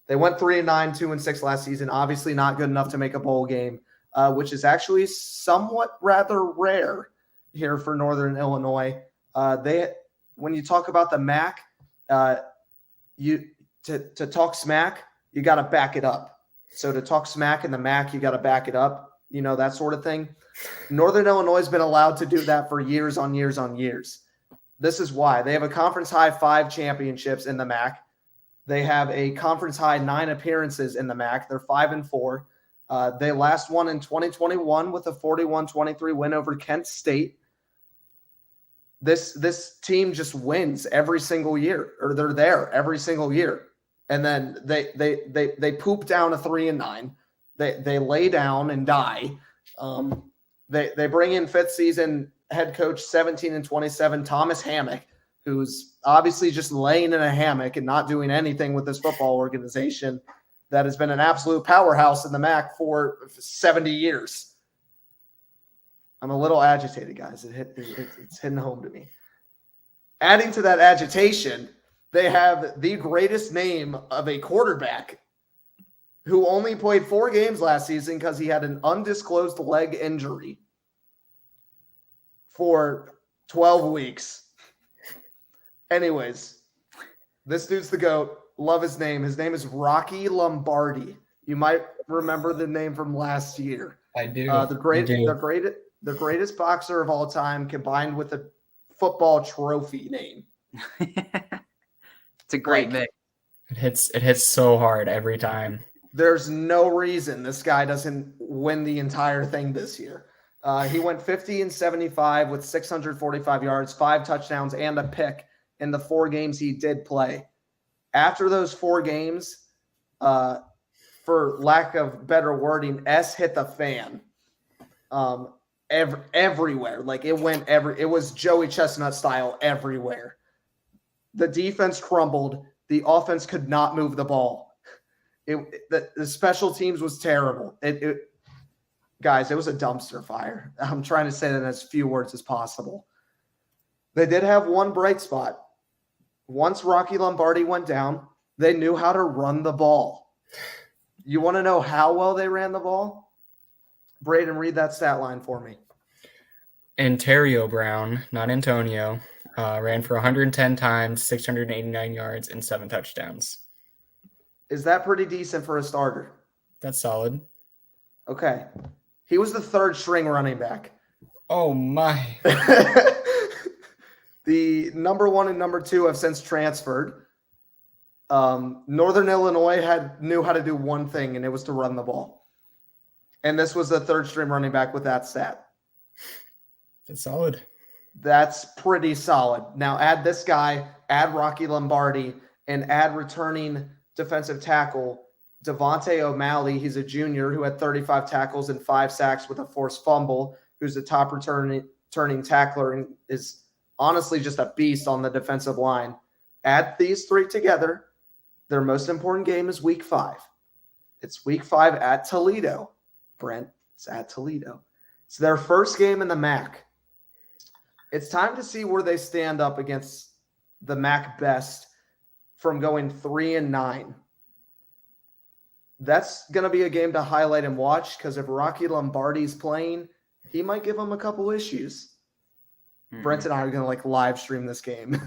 A: They went 3-9, 2-6 last season. Obviously not good enough to make a bowl game, which is actually somewhat rather rare here for Northern Illinois. When you talk about the MAC, to talk smack, you got to back it up. So to talk smack in the MAC, you got to back it up, that sort of thing. Northern Illinois has been allowed to do that for years on years on years. This is why. They have a conference high 5 championships in the MAC. They have a conference high 9 appearances in the MAC. They're 5-4. They last won in 2021 with a 41-23 win over Kent State. This team just wins every single year, or they're there every single year. And then they poop down a 3-9. They lay down and die. They bring in 5th season head coach 17-27 Thomas Hammock, who's obviously just laying in a hammock and not doing anything with this football organization that has been an absolute powerhouse in the MAC for 70 years. I'm a little agitated, guys. It's hitting home to me. Adding to that agitation, they have the greatest name of a quarterback who only played 4 games last season because he had an undisclosed leg injury for 12 weeks. Anyways, this dude's the GOAT. Love his name. His name is Rocky Lombardi. You might remember the name from last year.
C: I do.
A: The The greatest boxer of all time combined with a football trophy name.
B: It's a great mix.
C: It hits so hard every time.
A: There's no reason this guy doesn't win the entire thing this year. He went 50-75 with 645 yards, 5 touchdowns, and a pick in the 4 games he did play. After those 4 games, for lack of better wording, S hit the fan. Everywhere. Like it was Joey Chestnut style everywhere. The defense crumbled. The offense could not move the ball. The special teams was terrible. Guys, it was a dumpster fire. I'm trying to say that in as few words as possible. They did have one bright spot. Once Rocky Lombardi went down, they knew how to run the ball. You want to know how well they ran the ball? Brayden, read that stat line for me.
C: Ontario Brown, not Antonio, ran for 110 times, 689 yards, and 7 touchdowns.
A: Is that pretty decent for a starter?
C: That's solid.
A: Okay. He was the 3rd string running back.
C: Oh, my.
A: The number 1 and number 2 have since transferred. Northern Illinois knew how to do one thing, and it was to run the ball. And this was the 3rd string running back with that stat.
C: That's solid.
A: That's pretty solid. Now add this guy, add Rocky Lombardi, and add returning defensive tackle Devontae O'Malley. He's a junior who had 35 tackles and 5 sacks with a forced fumble, who's the top returning tackler and is honestly just a beast on the defensive line. Add these 3 together. Their most important game is week 5. It's week 5 at Toledo. Brent, it's at Toledo. It's their first game in the MAC. It's time to see where they stand up against the MAC best from going 3-9. That's going to be a game to highlight and watch because if Rocky Lombardi's playing, he might give them a couple issues. Mm-hmm. Brent and I are going to live stream this game.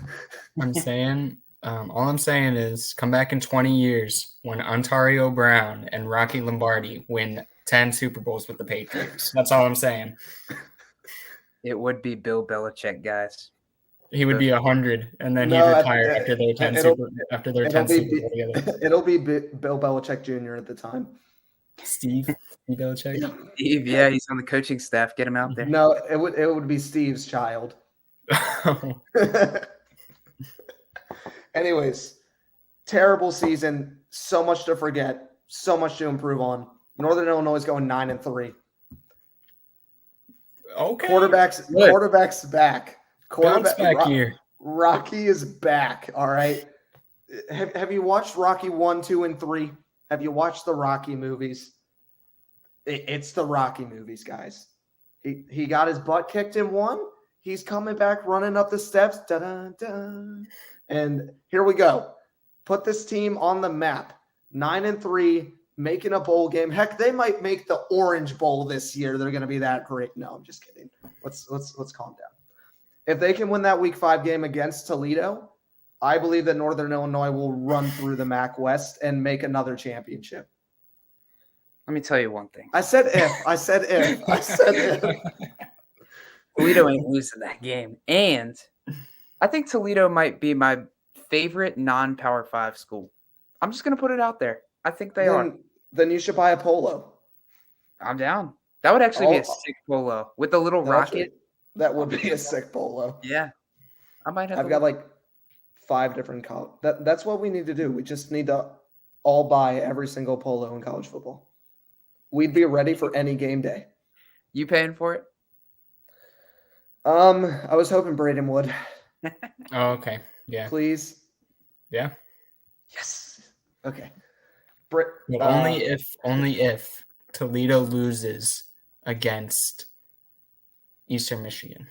C: All I'm saying is come back in 20 years when Ontario Brown and Rocky Lombardi win 10 Super Bowls with the Patriots. That's all I'm saying.
B: It would be Bill Belichick, guys.
C: He would be 100, and then he'd retire after their 10 Super Bowl together.
A: It'll be Bill Belichick Jr. at the time.
C: Steve Belichick.
B: Steve, yeah, he's on the coaching staff. Get him out there.
A: No, it would be Steve's child. Anyways, terrible season. So much to forget. So much to improve on. Northern Illinois is going 9-3.
C: Okay.
A: Quarterback's back.
C: Bounce back here.
A: Rocky is back. All right. Have you watched Rocky 1, 2, and 3? Have you watched the Rocky movies? It's the Rocky movies, guys. He got his butt kicked in 1. He's coming back, running up the steps. Da-da-da. And here we go. Put this team on the map. 9-3. Making a bowl game. Heck, they might make the Orange Bowl this year. They're going to be that great. No, I'm just kidding. Let's calm down. If they can win that week 5 game against Toledo, I believe that Northern Illinois will run through the MAC West and make another championship.
B: Let me tell you one thing.
A: I said if.
B: Toledo ain't losing that game. And I think Toledo might be my favorite non-Power 5 school. I'm just going to put it out there. I think they are.
A: Then you should buy a polo.
B: I'm down. That would actually be a sick polo with a little rocket.
A: That would be a sick polo.
B: Yeah. I might have.
A: I've got 5 different colors. That's what we need to do. We just need to all buy every single polo in college football. We'd be ready for any game day.
B: You paying for it?
A: I was hoping Brayden would.
C: Oh, okay. Yeah.
A: Please.
C: Yeah.
A: Yes. Okay.
C: But only if Toledo loses against Eastern Michigan.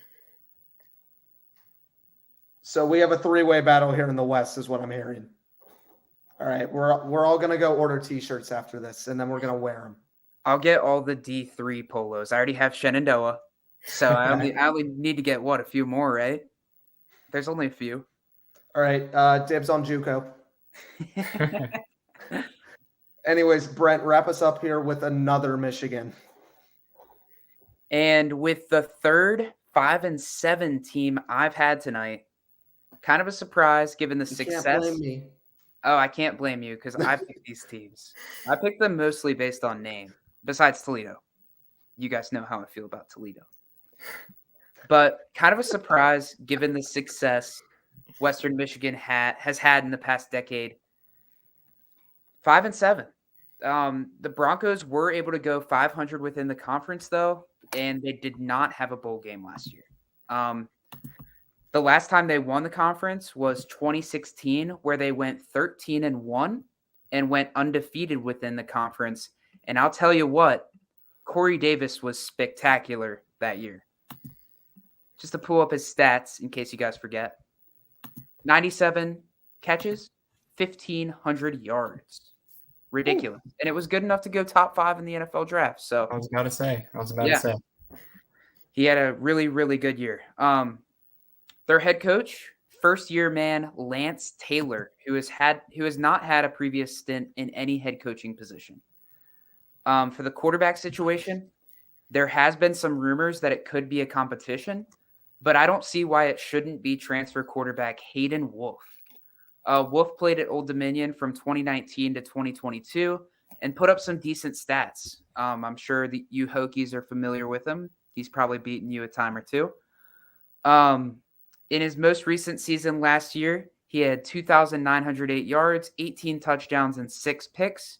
A: So we have a 3-way battle here in the West, is what I'm hearing. All right, we're all gonna go order T-shirts after this, and then we're gonna wear them.
B: I'll get all the D3 polos. I already have Shenandoah, so I only need to get a few more, right? There's only a few.
A: All right, dibs on JUCO. Anyways, Brent, wrap us up here with another Michigan.
B: And with the third 5-7 team I've had tonight, kind of a surprise given the
A: You
B: success.
A: can't blame me.
B: Oh, I can't blame you because I picked these teams. I picked them mostly based on name, besides Toledo. You guys know how I feel about Toledo. But kind of a surprise given the success Western Michigan has had in the past decade. 5-7. The Broncos were able to go 500 within the conference, though, and they did not have a bowl game last year. The last time they won the conference was 2016, where they went 13-1 and went undefeated within the conference. And I'll tell you what, Corey Davis was spectacular that year. Just to pull up his stats in case you guys forget. 97 catches, 1,500 yards. Ridiculous. And it was good enough to go top 5 in the NFL draft. So
C: I was about to say.
B: He had a really, really good year. Their head coach, first-year man Lance Taylor, who has not had a previous stint in any head coaching position. For the quarterback situation, there has been some rumors that it could be a competition, but I don't see why it shouldn't be transfer quarterback Hayden Wolf. Wolf played at Old Dominion from 2019 to 2022 and put up some decent stats. I'm sure that you Hokies are familiar with him. He's probably beaten you a time or two. In his most recent season last year, he had 2,908 yards, 18 touchdowns, and 6 picks.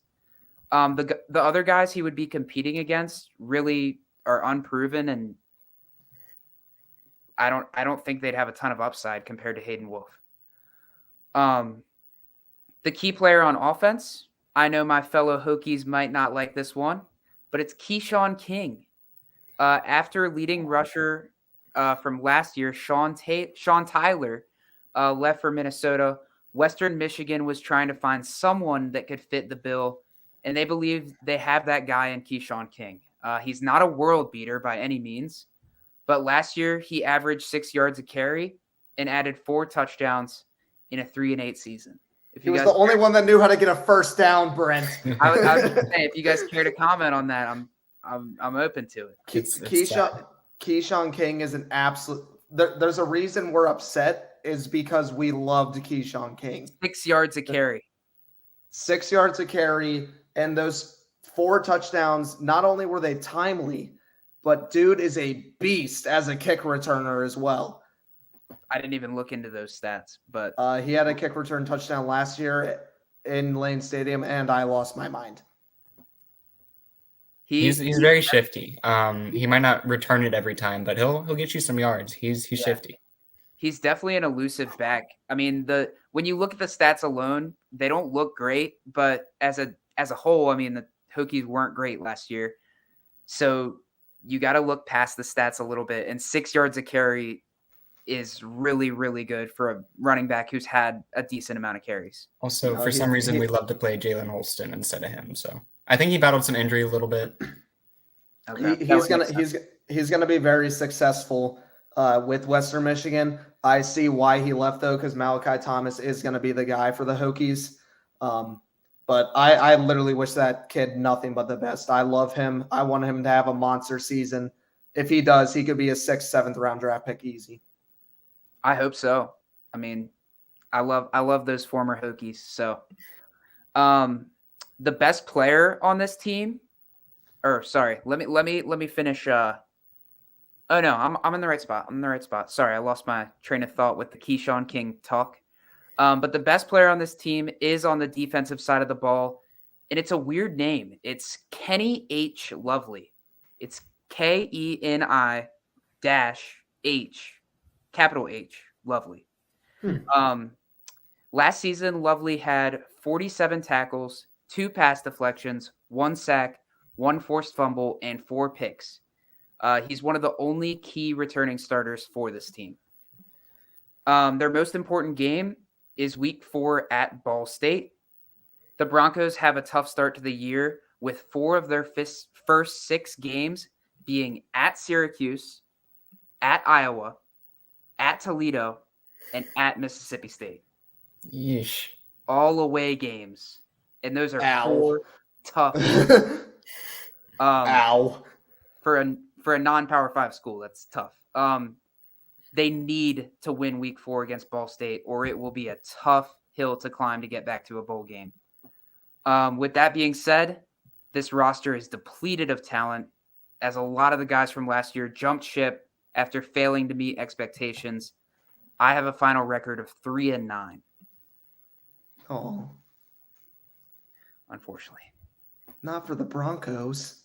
B: The other guys he would be competing against really are unproven, and I don't think they'd have a ton of upside compared to Hayden Wolf. The key player on offense, I know my fellow Hokies might not like this one, but it's Keyshawn King. After leading rusher from last year, Sean Tyler left for Minnesota. Western Michigan was trying to find someone that could fit the bill, and they believe they have that guy in Keyshawn King. He's not a world beater by any means, but last year he averaged 6 yards a carry and added 4 touchdowns in a 3-8 season.
A: He was the only one that knew how to get a first down, Brent.
B: I was going to say, if you guys care to comment on that, I'm open to it.
A: Keyshawn King is an absolute. There's a reason we're upset is because we loved Keyshawn King.
B: 6 yards a carry.
A: 6 yards a carry, and those 4 touchdowns. Not only were they timely, but dude is a beast as a kick returner as well.
B: I didn't even look into those stats, but
A: he had a kick return touchdown last year in Lane Stadium, and I lost my mind.
C: He's very shifty. He might not return it every time, but he'll get you some yards. He's shifty.
B: He's definitely an elusive back. I mean, when you look at the stats alone, they don't look great, but as a whole, I mean, the Hokies weren't great last year. So you got to look past the stats a little bit, and 6 yards a carry is really, really good for a running back who's had a decent amount of carries.
C: Also, for some reason, we love to play Jalen Holston instead of him. So I think he battled some injury a little bit.
A: Okay. He's gonna be very successful with Western Michigan. I see why he left though, because Malachi Thomas is gonna be the guy for the Hokies. But I literally wish that kid nothing but the best. I love him. I want him to have a monster season. If he does, he could be a 6th, 7th round draft pick easy.
B: I hope so. I mean, I love those former Hokies. So, the best player on this team, or sorry, let me finish. Oh no, I'm in the right spot. Sorry, I lost my train of thought with the Keyshawn King talk. But the best player on this team is on the defensive side of the ball, and it's a weird name. It's Kenny H. Lovely. It's KENI-H. Capital H, Lovely. Last season, Lovely had 47 tackles, 2 pass deflections, 1 sack, 1 forced fumble, and 4 picks. He's one of the only key returning starters for this team. Their most important game is Week 4 at Ball State. The Broncos have a tough start to the year, with 4 of their first 6 games being at Syracuse, at Iowa, at Toledo, and at Mississippi State.
C: Yeesh.
B: All away games. And those are 4 tough games.
A: Ow.
B: For for a non-Power 5 school, that's tough. They need to win week 4 against Ball State, or it will be a tough hill to climb to get back to a bowl game. With that being said, this roster is depleted of talent, as a lot of the guys from last year jumped ship after failing to meet expectations. I have a final record of 3-9.
A: Oh,
B: Unfortunately.
A: not for the Broncos.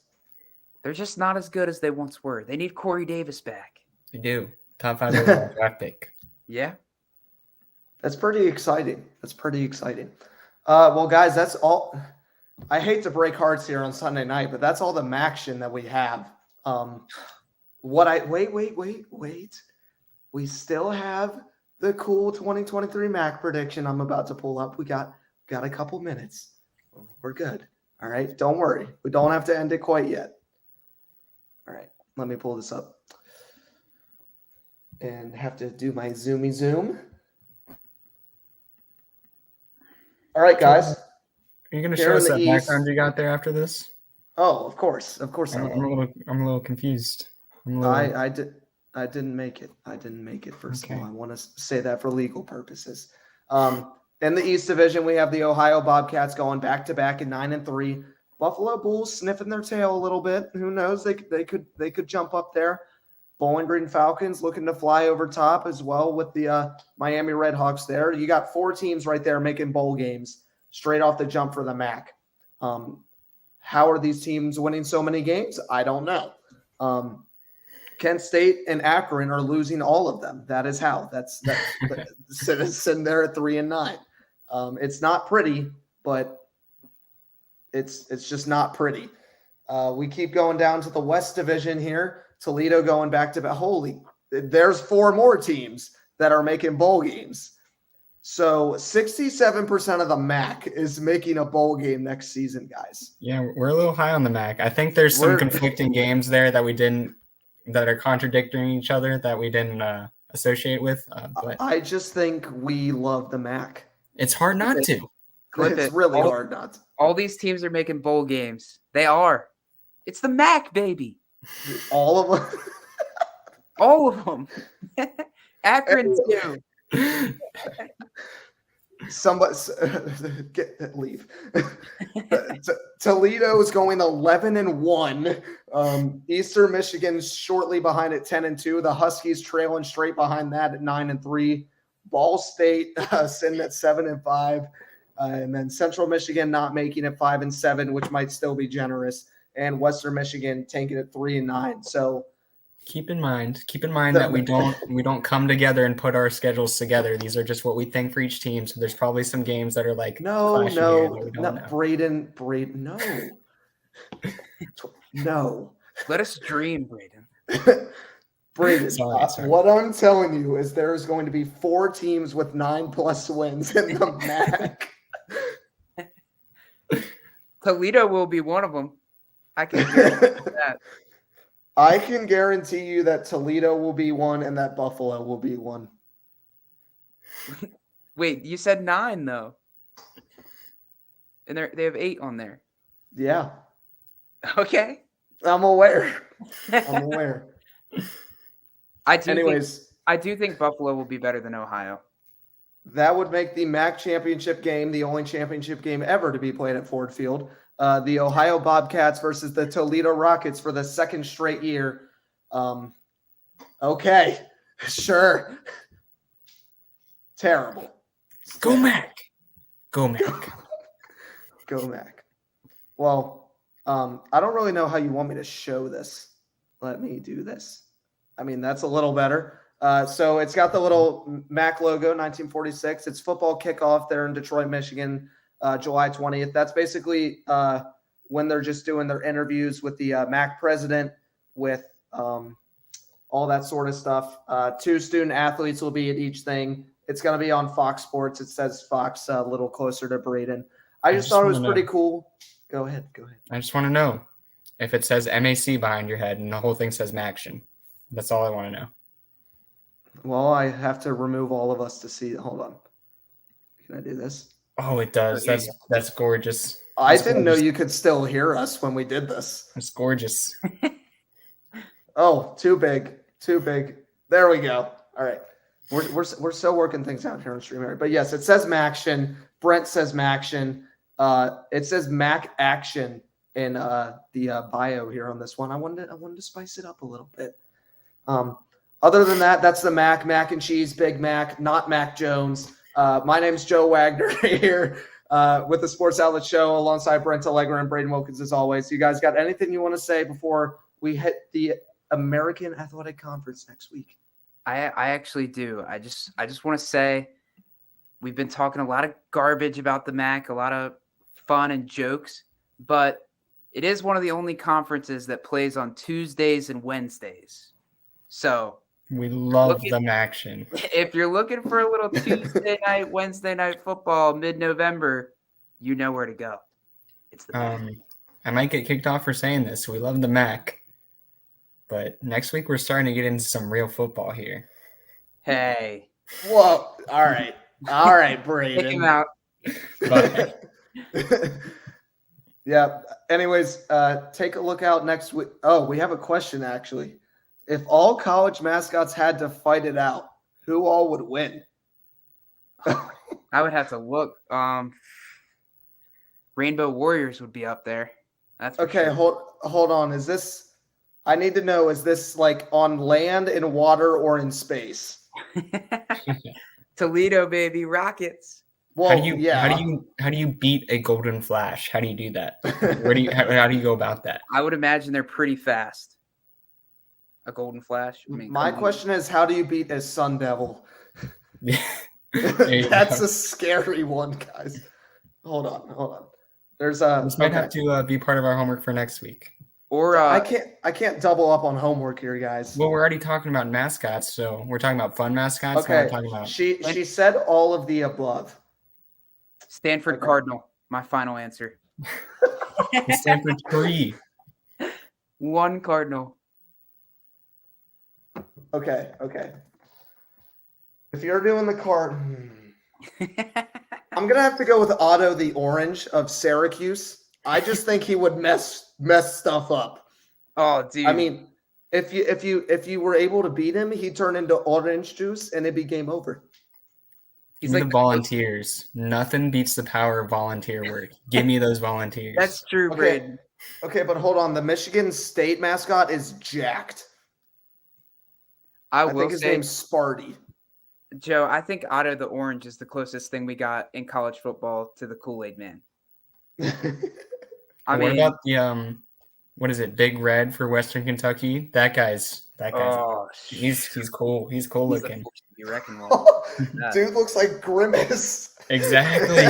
B: They're just not as good as they once were. They need Corey Davis back.
C: They do. Top 5 overall draft pick.
B: Yeah.
A: That's pretty exciting. Well, guys, that's all. I hate to break hearts here on Sunday night, but that's all the MACtion that we have. Wait. We still have the cool 2023 MAC prediction I'm about to pull up. We got a couple minutes. We're good. All right. Don't worry. We don't have to end it quite yet. All right. Let me pull this up. And have to do my zoomy zoom. All right, guys.
C: Are you going to show us that background you got there after this?
A: Oh, of course. Of course I will.
C: I'm a little confused.
A: I didn't make it. First of all. I want to say that for legal purposes. In the East Division, we have the Ohio Bobcats going back-to-back at 9-3. Buffalo Bulls sniffing their tail a little bit. Who knows? They could jump up there. Bowling Green Falcons looking to fly over top as well with the Miami Redhawks there. You got 4 teams right there making bowl games straight off the jump for the MAC. How are these teams winning so many games? I don't know. Kent State and Akron are losing all of them. That is how. That's sitting there at 3-9. It's not pretty, but it's just not pretty. We keep going down to the West Division here. Toledo going back to back. There's 4 more teams that are making bowl games. So 67% of the MAC is making a bowl game next season, guys.
C: Yeah, we're a little high on the MAC. I think there's some conflicting games there that are contradicting each other that we didn't associate with. But
A: I just think we love the MAC.
C: It's hard not to.
A: It's really hard not to.
B: All these teams are making bowl games. They are. It's the MAC, baby.
A: All of them.
B: All of them. Akron too.
A: Somebody leave. Toledo is going 11-1. Eastern Michigan's shortly behind at 10-2. The Huskies trailing straight behind that at 9-3. Ball State sitting at 7-5. And then Central Michigan not making it 5-7, which might still be generous. And Western Michigan tanking at 3-9. So
C: keep in mind that we don't come together and put our schedules together. These are just what we think for each team. So there's probably some games that are like
A: no, Brayden, no.
B: Let us dream, Brayden.
A: Brayden, what I'm telling you is there is going to be 4 teams with 9+ wins in the MAC.
B: Toledo will be one of them. I can guarantee that.
A: I can guarantee you that Toledo will be one and that Buffalo will be one.
B: Wait, you said 9 though, and they have 8 on there.
A: Yeah.
B: Okay.
A: I'm aware.
B: I do think Buffalo will be better than Ohio.
A: That would make the MAC championship game the only championship game ever to be played at Ford Field. The Ohio Bobcats versus the Toledo Rockets for the 2nd straight year. Okay, sure. Terrible.
C: Go MAC. Go MAC.
A: Go MAC. Well, I don't really know how you want me to show this. Let me do this. I mean, that's a little better. So it's got the little MAC logo, 1946. It's football kickoff there in Detroit, Michigan. July 20th. That's basically when they're just doing their interviews with the MAC president, with all that sort of stuff. 2 student athletes will be at each thing. It's going to be on Fox Sports. It says Fox a little closer to Brayden. I just thought it was pretty cool. Go ahead.
C: I just want to know if it says MAC behind your head and the whole thing says MACtion. That's all I want to know.
A: Well, I have to remove all of us to see. Hold on. Can I do this?
C: Oh, it does. That's gorgeous.
A: I didn't know you could still hear us when we did this.
C: It's gorgeous.
A: Oh, too big. There we go. All right. We're still working things out here on StreamYard. But yes, it says Maction. Brent says Maction. It says Mac Action in the bio here on this one. I wanted to spice it up a little bit. Other than that, that's the Mac and cheese, Big Mac, not Mac Jones. My name's Joe Wagner here with the Sports Outlet Show alongside Brent Allegra and Brayden Wilkins as always. You guys got anything you want to say before we hit the American Athletic Conference next week?
B: I actually do. I just want to say we've been talking a lot of garbage about the MAC, a lot of fun and jokes, but it is one of the only conferences that plays on Tuesdays and Wednesdays. So
C: we love the action.
B: If you're looking for a little Tuesday night, Wednesday night football mid-November, you know where to go. It's the MAC.
C: I might get kicked off for saying this. We love the MAC. But next week, we're starting to get into some real football here.
B: Hey.
A: Whoa. All right. Brayden.
B: Take him out.
A: Yeah. Anyways, take a look out next week. Oh, we have a question, actually. If all college mascots had to fight it out, who all would win?
B: I would have to look. Rainbow Warriors would be up there. That's
A: okay.
B: Sure.
A: Hold on. Is this? I need to know, is this like on land, in water, or in space?
B: Toledo, baby, Rockets.
A: Well,
C: how do you beat a golden flash? How do you do that? How do you go about that?
B: I would imagine they're pretty fast. A golden flash.
A: My question is, how do you beat a Sun Devil?
C: That's
A: a scary one, guys. Hold on. There's
C: this might have to be part of our homework for next week.
B: Or
A: I can't double up on homework here, guys.
C: Well, we're already talking about mascots, so we're talking about fun mascots.
A: Okay.
C: We're talking about...
A: She said all of the above.
B: Stanford Cardinal, my final answer.
C: The Stanford tree.
B: One Cardinal.
A: Okay. If you're doing the card, I'm gonna have to go with Otto the Orange of Syracuse. I just think he would mess stuff up.
B: Oh, dude.
A: I mean, if you were able to beat him, he'd turn into orange juice and it'd be game over.
C: He's like the volunteers. Nothing beats the power of volunteer work. Give me those volunteers.
B: That's true, Brayden.
A: Okay, but hold on. The Michigan State mascot is jacked. I think his name's Sparty.
B: Joe, I think Otto the Orange is the closest thing we got in college football to the Kool-Aid Man.
C: What about the what is it? Big Red for Western Kentucky. That guy's. Oh, he's cool. He's cool looking.
B: You reckon?
A: Dude looks like Grimace.
C: Exactly.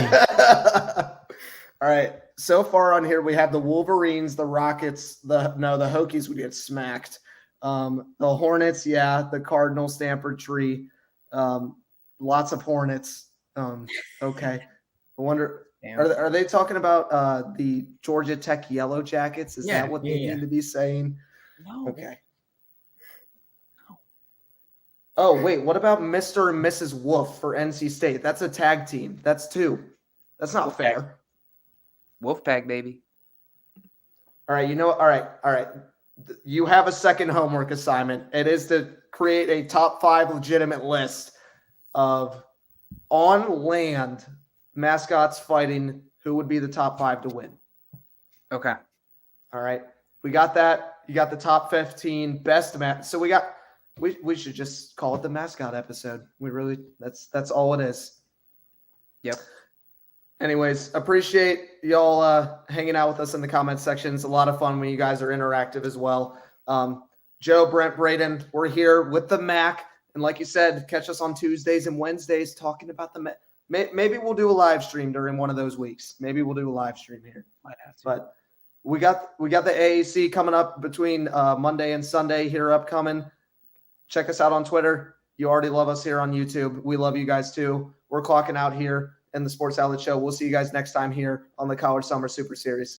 A: All right. So far on here, we have the Wolverines, the Rockets, the Hokies would get smacked. The Hornets, the Cardinal, Stanford tree. Lots of Hornets. Okay. I wonder. Are they talking about the Georgia Tech Yellow Jackets? Is that what they need to be saying?
B: No.
A: Okay. No. Oh, wait. What about Mr. and Mrs. Wolf for NC State? That's a tag team. That's two. That's not fair.
B: Wolfpack, baby.
A: All right. All right. You have a second homework assignment. It is to create a top 5 legitimate list of on land mascots fighting who would be the top 5 to win. Okay. All right. We got that. You got the top 15 best so we should just call it the mascot episode. That's all it is. Yep. Anyways, appreciate y'all hanging out with us in the comment section. It's a lot of fun when you guys are interactive as well. Joe, Brent, Brayden, we're here with the MAC. And like you said, catch us on Tuesdays and Wednesdays talking about the MAC. Maybe we'll do a live stream during one of those weeks. Maybe we'll do a live stream here. Might have to. But we got the AAC coming up between Monday and Sunday here upcoming. Check us out on Twitter. You already love us here on YouTube. We love you guys too. We're clocking out here in the Sports Outlet Show. We'll see you guys next time here on the College Summer Super Series.